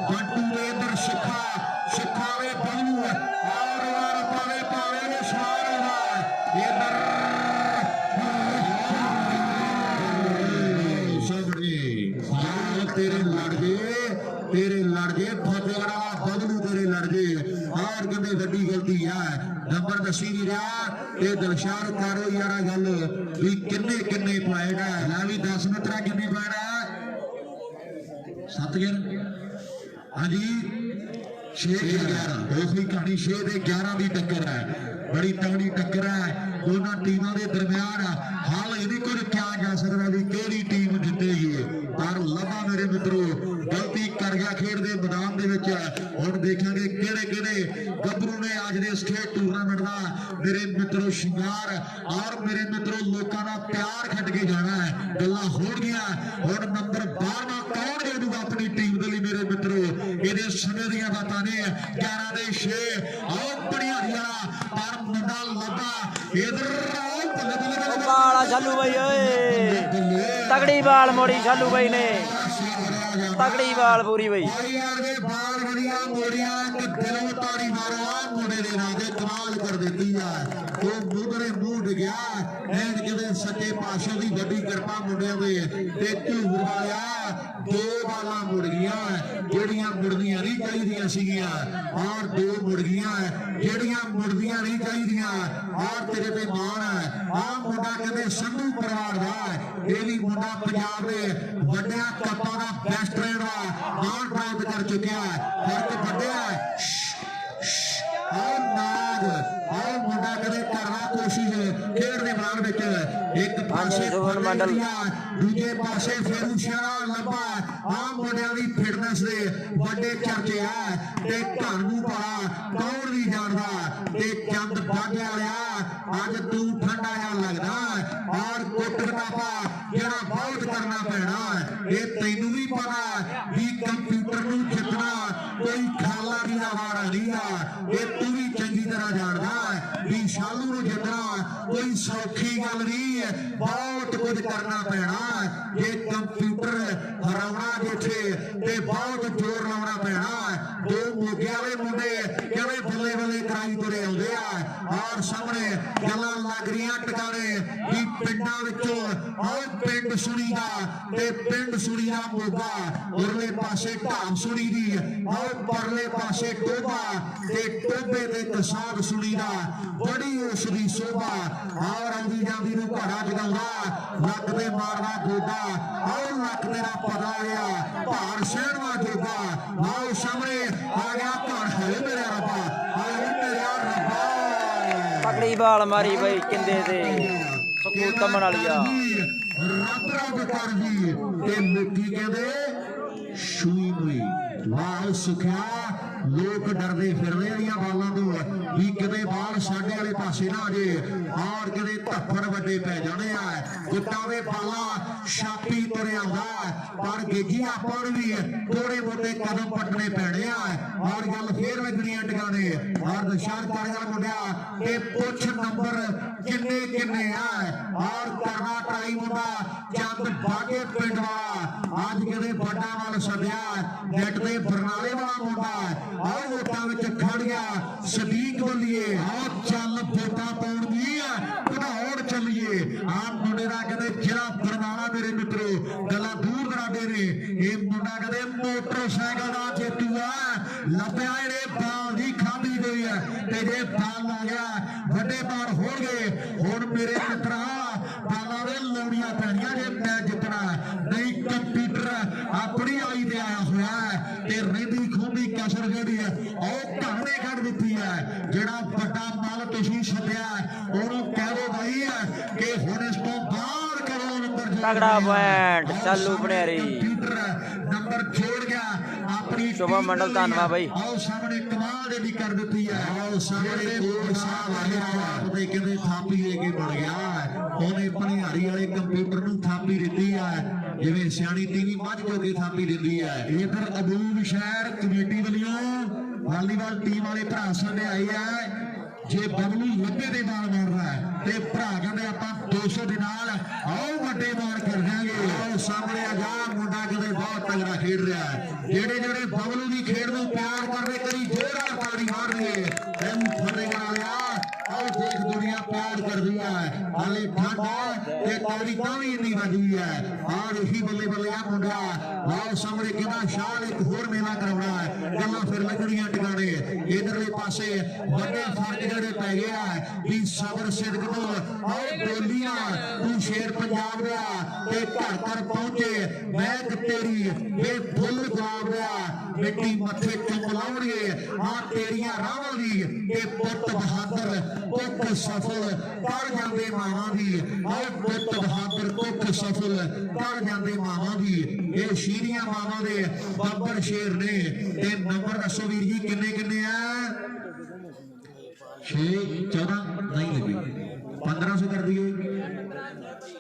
ਬਾਟੂ ਦੇ ਅੰਦਰ ਸਿੱਖਾ ਵੇ ਬਬਲੂ ਔਰ तेरे लड़ जे फतेगड़ा बदलू तेरे लड़ जे और कहते वड्डी गलती है नंबर दसी नहीं रहा ये दिलशाद करो यार गल भी किन्ने किन्ने पॉइंट है मैं भी 10 मिनट किन्ने पॉइंट है 7 गिर हाँ जी 6-11 उसी कहानी 6-11 की टक्कर है बड़ी तगड़ी टक्कर है दोनों टीमों के दरम्यान हाल ये कुछ क्या जा सकता भी केड़ी टीम जितेगी पर लबा मेरे मित्रों गलती कर गया खेड के मैदान हम देखेंगे किहड़े गभरू ने अज के स्टेट टूरनामेंट का मेरे मित्रों शिंगार और मेरे मित्रों लोगों का प्यार खट के जाना है गल्लां हो गया हुण नंबर 12वां कौन जोड़ूगा अपनी टीम के लिए मेरे मित्रों ये समय दी बातां ने 11-6 आओ बड़ी हरिया पर मुंडा लबा इधर बाल शालू भाई तगड़ी बाल मोड़ी शालू भाई ने तगड़ी बाल पूरी भाई बाल बढ़िया मोड़िया दिलों ताड़ी मारो मुंडे ने राजे कमाल कर देती है तो मुंडे मूड गया एंड किते सच्चे पातशाह की बड़ी कृपा मुंडिया ते झूर वालिया 2 बालां मुड़ गईयां ਜਿਹੜੀਆਂ ਮੁੜਦੀਆਂ ਨਹੀਂ ਚਾਹੀਦੀਆਂ ਸੀਗੀਆਂ ਔਰ 2 ਮੁੜ ਗਈਆਂ ਜਿਹੜੀਆਂ ਮੁੜਦੀਆਂ ਨਹੀਂ ਚਾਹੀਦੀਆਂ ਔਰ ਤੇਰੇ ਤੇ ਮਾਣ ਹੈ ਆ ਮੁੰਡਾ ਕਹਿੰਦੇ ਸੰਧੂ ਪਰਿਵਾਰ ਦਾ ਇਹ ਵੀ ਮੁੰਡਾ ਪੰਜਾਬ ਦੇ ਵੱਡਿਆਂ ਕੱਪਾਂ ਦਾ ਬੈਸਟ ਰੇਡ ਦਾ ਮਾਣ ਪ੍ਰਾਪਤ ਕਰ ਚੁੱਕਿਆ ਹੈ ਫਰਕ ਵੱਡਿਆ और नाग और मुंडा करे करना कोशिश खेड दे मैदान विच एक पासे दूजे पासे फेरूशिया लंबा आ मुंडिया दी फिटनेस दे बड़े चर्चे है ते घानू पाला कौन नहीं जानदा ते चंद बागे वालिया अज तू ठंडा जा लगदा और कुट कटापा जेड़ा बहुत करना पैना ये तैनू भी पता भी कंप्यूटर नू जितना कोई खाला दी वारा नहीं आ ये तू भी चंगी तरह जानदा भी शालू नू जितना कोई सौखी गल नहीं है बहुत कुछ करना पैना ये कंप्यूटर हराउणा जिथे ते बहुत जोर लाउणा पैना 2 मोगे वाले मुंडे कहवे बल्ले बल्ले कराई तुरे आउंदे आ और सामने गल्लां लग रहीआं टकाने भी पिंडां विचों और पिंड सुनी दा ते पिंड सुनी दा मोगा उरले पासे ढाम सुनी दी और परले पासे टोबा ते टोबे ते कसाब सुनी दा बड़ी उसदी शोभा और आंदी जांदी नूं घड़ा जगाउंदा लक ते मारदा गोदा और लक तेरा पता गया भार सहणवा जोगा आओ सामने आ गया घड़ है मेरे रब्बा हाय मेरे रब्बा तगड़ी बाल मारी भाई किंदे ते सकूल तमन वालिया रब रब कर दी ते मुट्ठी कहंदे छूई हुई वाह सुखिया लोग डरदे फिरदे आलियां बालां तो भी किते बाल साडे वाले पासे ना जे और किते धप्पड़ वड्डे पै जाने आ गुट्टां दे बाला छापी तुरे आउंदा पर गेजी आपां नूं भी थोड़े मोटे कदम पट्टने पैणे आ और गल फेर वजणीआं टकाने और दशार कर गल मुंडिया ते पुछ नंबर किन्ने किन्ने आ और करना ट्राई मुंडा चंद बागे पिंड वाला अज किते बड़ा वाल सद्या नेट ते बरनाले वाला मुंडा और वोटां विच खड़ गया सदीक बल्लीए और चल वोटां पाउण दी घड़ाउण चलीए आ मुंडे दा कहंदे जिला बरनाला मेरे मित्रों गल्लां दूर दराडे ने ये मुंडा कहंदे मोटरसाइकिल दा जेतू आ लभ्या इहदे बाल दी खांदी गई है ते जे बाल आ गया वड्डे बाल होणगे हुण मेरे मित्रा बालां दे लाउणीਆਂ पैणीਆਂ जे मैं जितना नहीं कंप्यूटर अपनी आई ते आया होया ते रहिंदी खूंदी कसर जेहड़ी है ਉਹ ਘਰ ਨੇ ਕੱਢ ਦਿੱਤੀ ਹੈ ਜਿਹੜਾ ਵੱਡਾ ਮਲ ਤੁਸੀਂ ਛੱਡਿਆ ਉਹਨੂੰ ਕਹਿ ਦੋ ਭਾਈ ਕਿ ਹੁਣ ਇਸ ਤੋਂ ਬਾਹਰ ਕਰੋ ਨੰਬਰ तगड़ा पॉइंट चालू बनेरी नंबर छोड़ गया अपनी शोभा मंडल धन्यवाद भाई आओ सामने कमाल भी कर दी है आओ सामने कोट साहब आए आप दे कहते थापी लेके बन गया ਉਹਨੇ ਭਣਿਆਰੀ ਵਾਲੇ ਕੰਪਿਊਟਰ ਨੂੰ ਥਾਪੀ ਦਿੱਤੀ ਹੈ ਜਿਵੇਂ ਸਿਆਣੀ ਟੀਵੀ ਮੱਝ ਜੋਗੇ ਥਾਪੀ ਦਿੰਦੀ ਹੈ ਇਧਰ ਅਬੂਬ ਸ਼ਹਿਰ ਕਮੇਟੀ ਵੱਲੋਂ ਵਾਲੀਬਾਲ ਟੀਮ ਵਾਲੇ ਭਰਾ ਸਾਡੇ ਆਏ ਆ ਜੇ ਬਬਲੂ ਲੱਭੇ ਦੇ ਬਾਲ ਮਾਰਦਾ ਹੈ ਤੇ ਭਰਾ ਕਹਿੰਦੇ ਆਪਾਂ 200 ਦੇ ਨਾਲ ਆਓ ਵੱਡੇ ਬਾਲ ਕਰ ਦਿਆਂਗੇ ਆਓ ਸਾਹਮਣੇ ਆ ਜਾ ਮੁੰਡਾ ਕਿਤੇ ਬਹੁਤ ਤਗੜਾ ਖੇਡ ਰਿਹਾ ਹੈ ਜਿਹੜੇ ਜਿਹੜੇ ਬਬਲੂ ਦੀ ਖੇਡ ਨੂੰ ਪਿਆਰ ਕਰਦੇ ਕਰੀ ਜੋਰਾਂ ਤਾੜੀ ਮਾਰ ਲਈਏ ਇਹਨੂੰ ਫੜੇਗਾ ਆ ਆਓ ਦੇਖ ਦੁਨੀਆ ਪਿਆਰ ਕਰਦੀ है हाले ठंड ते ताड़ी भी इन्नी वजी है और यही बल्ले बल्ले आ मुंडा आओ सामने कहना शाल एक होर मेला करवाना है गल्लां फिर लगड़ियां टिकाने इधरले पासे बड़े फर्क जेड़े पै गया है भी सबर सिद्क तो और बोलियां तू शेर पंजाब दा ते घर घर पहुंचे महक तेरी वे फुल गुलाब दा मिट्टी मथे चुम लाउणगे हां तेरियां रावां दी ते पुੱਤ बहादुर कुक सफल कर जांदे मावां दी और पुੱਤ बहादुर कुक सफल कर जांदे मावां दी ये शीरियां मावां दे बब्बर शेर ने ते नंबर दसो वीर जी किन्ने किन्ने आ 6 14 नहीं लगी 1500 कर दिए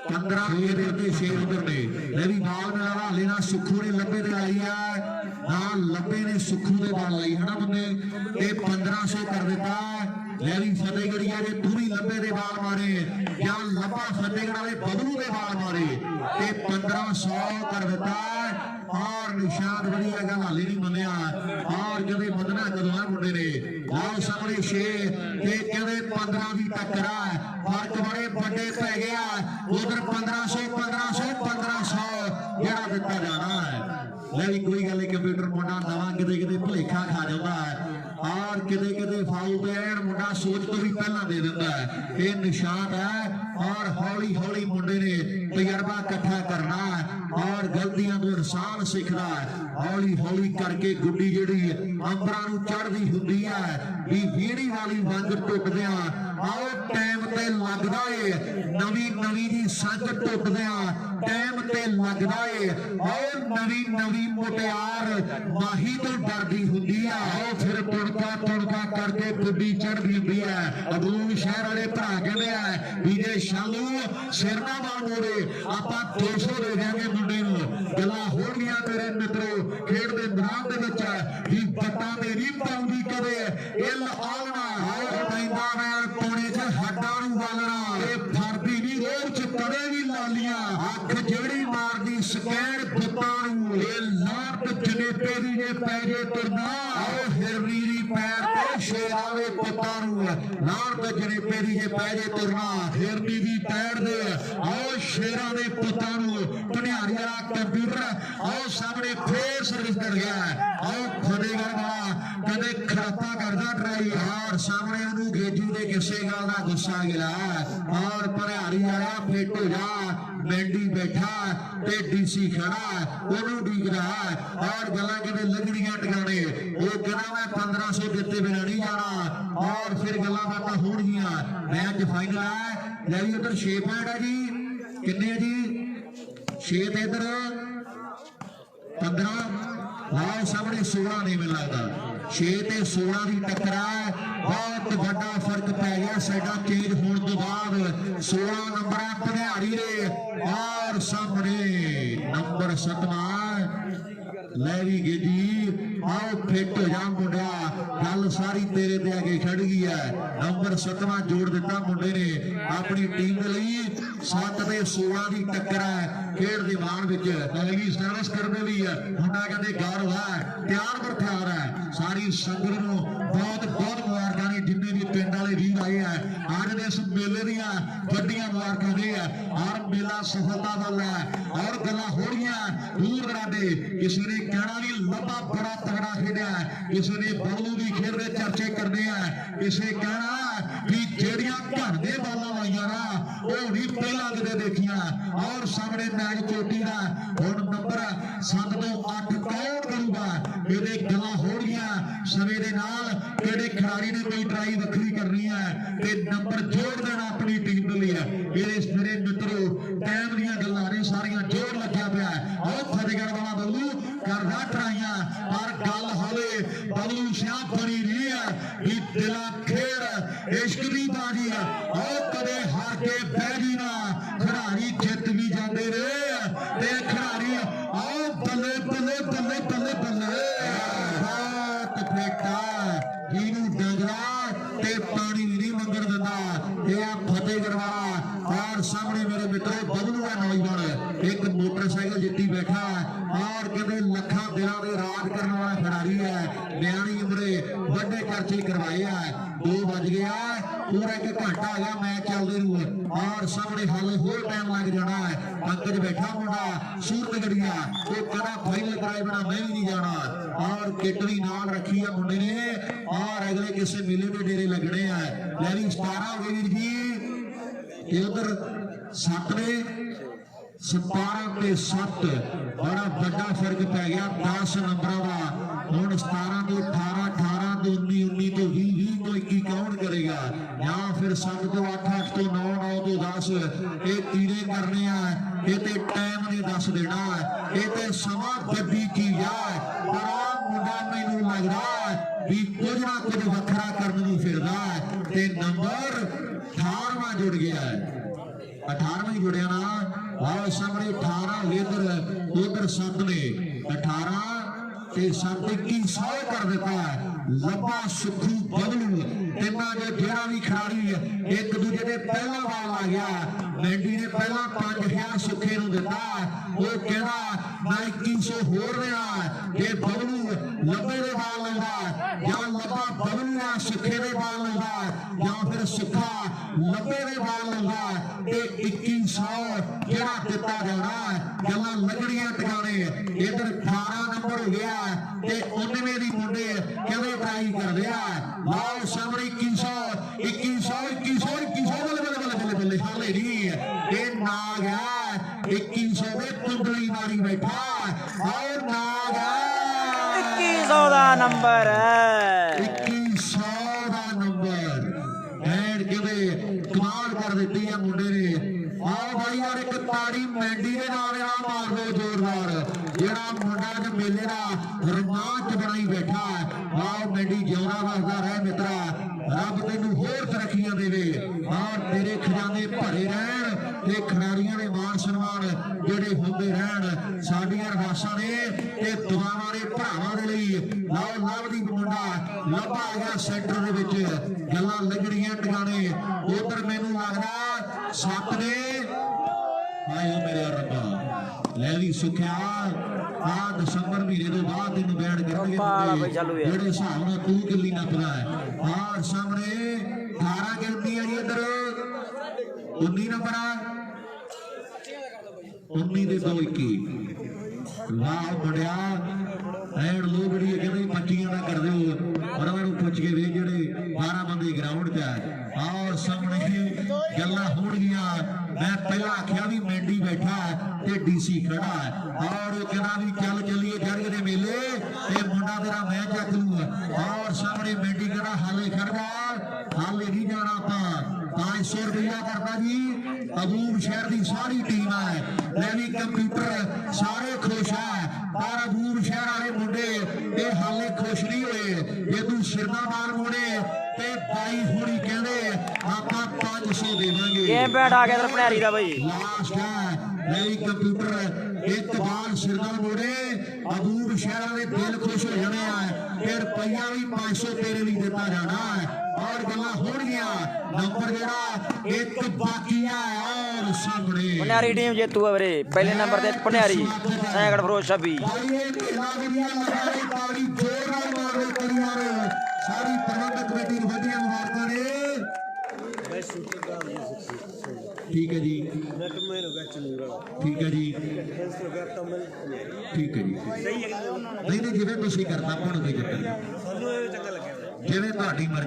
15 दे 6 उधर ने ले भी बाल मेरा हाले ना सुखू ने लंबे ते लाई है ना लंबे ने सुखू दे बाल लाई है ना बंदे ते 1500 कर देता ले भी फतेहगढ़िया जे तू भी लंबे दे बाल मारे या लंबा फतेहगढ़ वाले बबलू दे बाल मारे ते 1500 कर देता और निशान बढ़िया गल हाले नहीं मनिया और कदे बदना कदों मुंडे ने आओ सामने 6 ते कहदे 15 दी टक्कर है फर्क बड़े बड़े पै गया उधर 1500 जेड़ा दिता जाना है ले भी कोई गल कंप्यूटर मुंडा नवा किते किते भुलेखा खा जाता है और किते किते फाउल पे मुंडा सोच तो भी पहला दे दिंदा है ये निशान है और हौली हौली मुंडे ने तजर्बा इकट्ठा करना है और गलतियां तो इंसान सीखदा है हौली हौली करके गुड्डी जेड़ी अंबरां नूं चढ़दी हुंदी है भी वीड़ी वाली वंग टुटदियां आओ टाइम ते लगदा है नवी नवी जी संग टुटदियां टाइम ते लगदा है और नवी नवी मुटियार माही तो डरदी हुंदी है आओ फिर तुड़का करके गुड्डी चढ़दी हुंदी है अबूल शहर वाले भरा कहंदे आ विजय शालू सिरना वाल मोड़े आपां 200 दे देंगे मुंडे नूं गल्लां होणगीਆਂ मेरे मित्रों खेड दे मैदान दे विच भी बट्टां दे नहीं पाउंदी कदे इल आलना पैंदा वैल पौने च हड्डां नूं वालना ए फरदी नहीं रोह च कदे भी लालियां अख ਜਿਹੜੀ ਮਾਰਦੀ ਸਕੈਨ ਪੁੱਤਾਂ ਨੂੰ ਇਹ ਲਾਟ ਜਨੇਪੇ ਦੀ ਜੇ ਪੈ ਜੇ ਤੁਰਨਾ ਆਓ ਹਿਰਨੀ ਦੀ ਪੈਰ ਤੇ ਸ਼ੇਰਾਂ ਦੇ ਪੁੱਤਾਂ ਨੂੰ ਲਾਟ ਜਨੇਪੇ ਦੀ ਜੇ ਪੈ ਜੇ ਤੁਰਨਾ ਹਿਰਨੀ ਦੀ ਪੈਰ ਦੇ ਆਓ ਸ਼ੇਰਾਂ ਦੇ ਪੁੱਤਾਂ ਨੂੰ ਭਨਿਆਰੀ ਵਾਲਾ ਕੰਪਿਊਟਰ ਆਓ ਸਾਹਮਣੇ ਫੇਰ ਸਰਵਿਸ ਕਰ ਗਿਆ ਆਓ ਫਤਿਹਗੜ੍ਹ ਵਾਲਾ ਕਦੇ ਖਰਾਪਾ ਕਰਦਾ ਟਰਾਈ ਔਰ ਸਾਹਮਣੇ ਉਹਨੂੰ ਗੇਜੂ ਦੇ ਕਿਸੇ ਗੱਲ ਦਾ ਗੁੱਸਾ ਗਿਆ ਔਰ ਭਨਿਆਰੀ ਵਾਲਾ ਫੇਟ ਹੋ ਜਾ मेंडी बैठा ते डीसी खड़ा ओनू डीक रहा और गल्लां किते लगड़ियां टिकाने वो कहना मैं 1500 दिते बिना नहीं जाना और फिर गल्लां बातां होणगीਆਂ मैच फाइनल है ले जी उधर 6 पॉइंट है जी किन्ने है जी 6 ते इधर 15 आओ सामने 16 नहीं मिल लगता 6 ते 16 की टक्कर है बहुत बड़ा फर्क पै गया साइडा चेंज होने तो बाद 16 नंबर है भनियारी ने और सामने नंबर 7वां लैवी गेजी आओ फिट हो जा मुंडिया गल सारी तेरे ते आगे खड़ गई है नंबर 7वां जोड़ दिता मुंडे ने अपनी टीम के लिए 7 ते 16 की टक्कर है खेड दे मैदान विच लैवी सर्विस करने भी है मुंडा कहंदे गौर है तैयार पर तैयार है सारी संगत नूं बहुत बहुत मुबारकां ने जिन्ने भी पिंड वाले वीर आए हैं आज दे इस मेले दियां वड्डियां मुबारकां दे और मेला सफलता वाला है और गल्लां हो रहीआं दूर दराडे किसी ने कहना भी लंबा बड़ा तगड़ा खेलिया किसी ने बबलू की खेल दे चर्चे करने हैं किसी कहना भी जेड़ियां घर दे बालां लाइयां ना वो नहीं पहला किते देखियां और सामने मैच चोटी का हुण नंबर 7 तो 8 कौन करूगा ये गल्लां हो रहीआं समय दे नाल किहड़े खिडारी ने कोई ट्राई वखरी करनी है ते नंबर जोड़ देना अपनी टीम के लिए मेरे मित्रों टाइम दीयां गल्लां ने सारियां जोड़ लग्या पिया और फतेहगढ़ वाला बबलू करदा ट्राइयां पर गल हाले बबलू सियाह बनी रही है कि दिला खेड़ इश्क दी बाजी और कदे हार के बैठी ना खिडारी जित भी जाते रहे ते खिडारी आओ बल्ले बल्ले बल्ले बल्ले बल्ले बहुत फेटा जिन्हों डंगरा ते पानी नहीं मंगण दिंदा यह फतेहगढ़ वाला और सामने मेरे मित्रों बबलू है नौजवान एक मोटरसाइकिल जित्ती बैठा और कहते लखा दिलों के राज करने वाला खिडारी है न्याणी उमरे बड़े खर्चे करवाए है 2 बज गया पूरा एक घंटा आ गया मैच चलते हुए और सामने हाले होर टाइम लग जाना है। पंकज बैठा मुंडा सूरतगढ़िया वो कहना फाइनल कराए बिना मैं भी नहीं जाना और किट भी नाल रखी है मुंडे ने और अगले किसी मेले के डेरे लगने हैं। लैवी 17 हो गई जी उधर 7 ने 17 ਤੇ 7 बड़ा बड़ा फर्क पै गया 10 नंबर का ਹੁਣ 17 ਤੋਂ 18 18 ਤੋਂ 19 19 ਤੋਂ 20 20 ਤੋਂ 21 ਕੌਣ ਕਰੇਗਾ ਜਾਂ ਫਿਰ 7 ਤੋਂ 8 8 ਤੋਂ 9 9 ਤੋਂ 10 ਇਹ ਤੀਰੇ ਕਰਨੇ ਆ ਇਹ ਤੇ ਟਾਈਮ ਨੇ ਦੱਸ ਦੇਣਾ ਇਹ ਤੇ ਸਮਾਂ ਵੱਡੀ ਚੀਜ਼ ਆ ਪਰ ਆ ਮੁੰਡਾ ਮੈਨੂੰ ਲੱਗਦਾ ਵੀ ਕੁਝ ਨਾ ਕੁਝ ਵੱਖਰਾ ਕਰਨ ਨੂੰ ਫਿਰਦਾ ਤੇ ਨੰਬਰ 18ਵਾਂ ਜੁੜ ਗਿਆ ਹੈ 18ਵਾਂ जुड़िया ना और सामने 18 इधर उधर 7 ने 18 ਤੇ 7 2100 कर देता है। लंबा सुखू बबलू तिना जो जेड़ा भी खिलाड़ी एक दूजे ने पहला बाल आ गया मैंडी ने पहला 5000 सुखे नूं दिता वो कहना मैं 2100 होर देना जे बबलू लंबे दे बाल लैंदा या लंबा बबलू ना सुखे दे बाल लैंदा या फिर सुखा लंबे दे बाल लैंदा ते 2100 जेड़ा दिता जाना गल्लां लगणियां टकाने इधर 18 नंबर हो गया ते 19वें दी मुंडे कहदे ट्राई कर दिया लाओ सामने 2100 बल्ले बल्ले हाले नहीं ये नाग है 2100 में कुंडली मारी बैठा और नाग है 2100 ਦਾ ਨੰਬਰ ਹੈ 2100 ਦਾ ਨੰਬਰ ਐਡ ਕਿਵੇਂ ਕਮਾਲ ਕਰ ਦਿੱਤੀ ਆ ਮੁੰਡੇ ਨੇ ਆਓ ਭਾਈ ਯਾਰ ਇੱਕ ਤਾੜੀ ਮੈਂਡੀ ਦੇ ਨਾਲ ਆ ਮਾਰ ਦੋ ਜ਼ੋਰਦਾਰ ਜਿਹੜਾ ਮੁੰਡਾ ਅੱਜ ਮੇਲੇ ਦਾ ਰੋਮਾਂਚ ਬਣਾਈ ਬੈਠਾ ਆਓ ਮੈਂਡੀ ਜਿਉਣਾ ਵਸਦਾ ਰਹਿ ਮਿੱਤਰਾ ਰੱਬ ਤੈਨੂੰ ਹੋਰ ਤਰੱਕੀਆਂ ਦੇਵੇ ਔਰ ਤੇਰੇ ਖਜ਼ਾਨੇ ਭਰੇ ਰਹਿਣ ਤੇ ਖਿਡਾਰੀਆਂ ਦੇ ਮਾਣ ਸਨਮਾਨ ਜਿਹੜੇ ਹੁੰਦੇ ਰਹਿਣ ਸਾਡੀਆਂ ਅਰਦਾਸਾਂ ਨੇ ਤੇ ਦੁਆਵਾਂ ਦੇ ਭਰਾਵਾਂ ਦੇ ਲਈ ਲਾਓ ਲਵਦੀਪ ਮੁੰਡਾ ਲੱਭਾ ਆ ਗਿਆ ਸੈਂਟਰ ਦੇ ਵਿੱਚ ਗੱਲਾਂ ਲੱਗਣੀਆਂ ਟਿਕਾਣੇ ਉਧਰ ਮੈਨੂੰ ਲੱਗਦਾ 7 ਨੇ ਆਇਓ ਮੇਰੇ ਰੱਬਾ ਲੈ ਵੀ ਸੁਖਿਆ ਆ ਦਸੰਬਰ ਮਹੀਨੇ ਤੋਂ ਬਾਅਦ ਤੈਨੂੰ ਬੈਠ ਕਰਨਗੇ ਜਿਹੜੇ ਹਿਸਾਬ ਨਾਲ ਤੂੰ ਕਿੱਲੀ ਨੱਪਦਾ ਹੈ ਆਹ ਸਾਹਮਣੇ 18 ਗਿਣਤੀ ਆ ਜੀ ਇੱਧਰ 19 ਨੰਬਰ ਆ 19 ਦੇ 2 21 ਵਾਹ ਮੁੰਡਿਆ ਐਡ ਲੋਗੜੀ ਕਹਿੰਦੇ 25 ਦਾ ਕਰ ਦਿਓ ਉਹਨਾਂ ਨੂੰ ਪੁੱਛ ਕੇ ਵੇ ਜਿਹੜੇ 12 ਬੰਦੇ ਗਰਾਊਂਡ 'ਚ ਆ ਆਹ ਸਾਹਮਣੇ ਗੱਲਾਂ ਹੋਣਗੀਆਂ ਮੈਂ ਪਹਿਲਾਂ ਆਖਿਆ ਵੀ ਮੈਂਡੀ ਬੈਠਾ ਤੇ ਡੀਸੀ ਖੜਾ ਔਰ ਉਹ ਕਹਿੰਦਾ ਵੀ ਚੱਲ ਚੱਲੀਏ ਜਰਗ ਦੇ ਮੇਲੇ ਤੇ ਮੁੰਡਾ ਤੇਰਾ ਮੈਂ ਚੱਕ ਲੂਗਾ ਔਰ ਸਾਹਮਣੇ ਮੈਂਡੀ ਕਹਿੰਦਾ ਹਾਲੇ ਖੜਦਾ ਹਾਲੇ ਨਹੀਂ ਜਾਣਾ ਆਪਾਂ 500 रुपया करता जी अबूब शहर की सारी टीम है लैवी कंप्यूटर सारे खुश है पर अबूब शहर वाले मुंडे ये हाले खुश नहीं हुए जे तू सिरनाबाद मुंडे ते भाई हुणी कहंदे आपां 500 देवांगे गेम बैठ आ गया इधर भंडारी दा भाई लास्ट है लैवी कंप्यूटर एक बार सिरनाबाद मुंडे अबूब शहर वाले दिल खुश हो जाने फिर रुपया भी 500 तेरे लिए दिता जाना है और गल्ला हो गया नंबर जेड़ा एक बाकी है और सामने भंडारी टीम जेतू है वीरे पहले नंबर ते भंडारी सैकड़ फरोज 26 भाई ये खेला वीडियो लगाई ताली जोर नाल मार दे करियार सारी प्रबंधक कमेटी ਨੂੰ ਵਧੀਆ ਮੁਬਾਰਕਾਂ ਨੇ ठीक है जी ठीक है जी ठीक है जी नहीं नहीं जिवें तुसीं करना पाउण कोई चक्कर नहीं जिवें तुहाडी मर्जी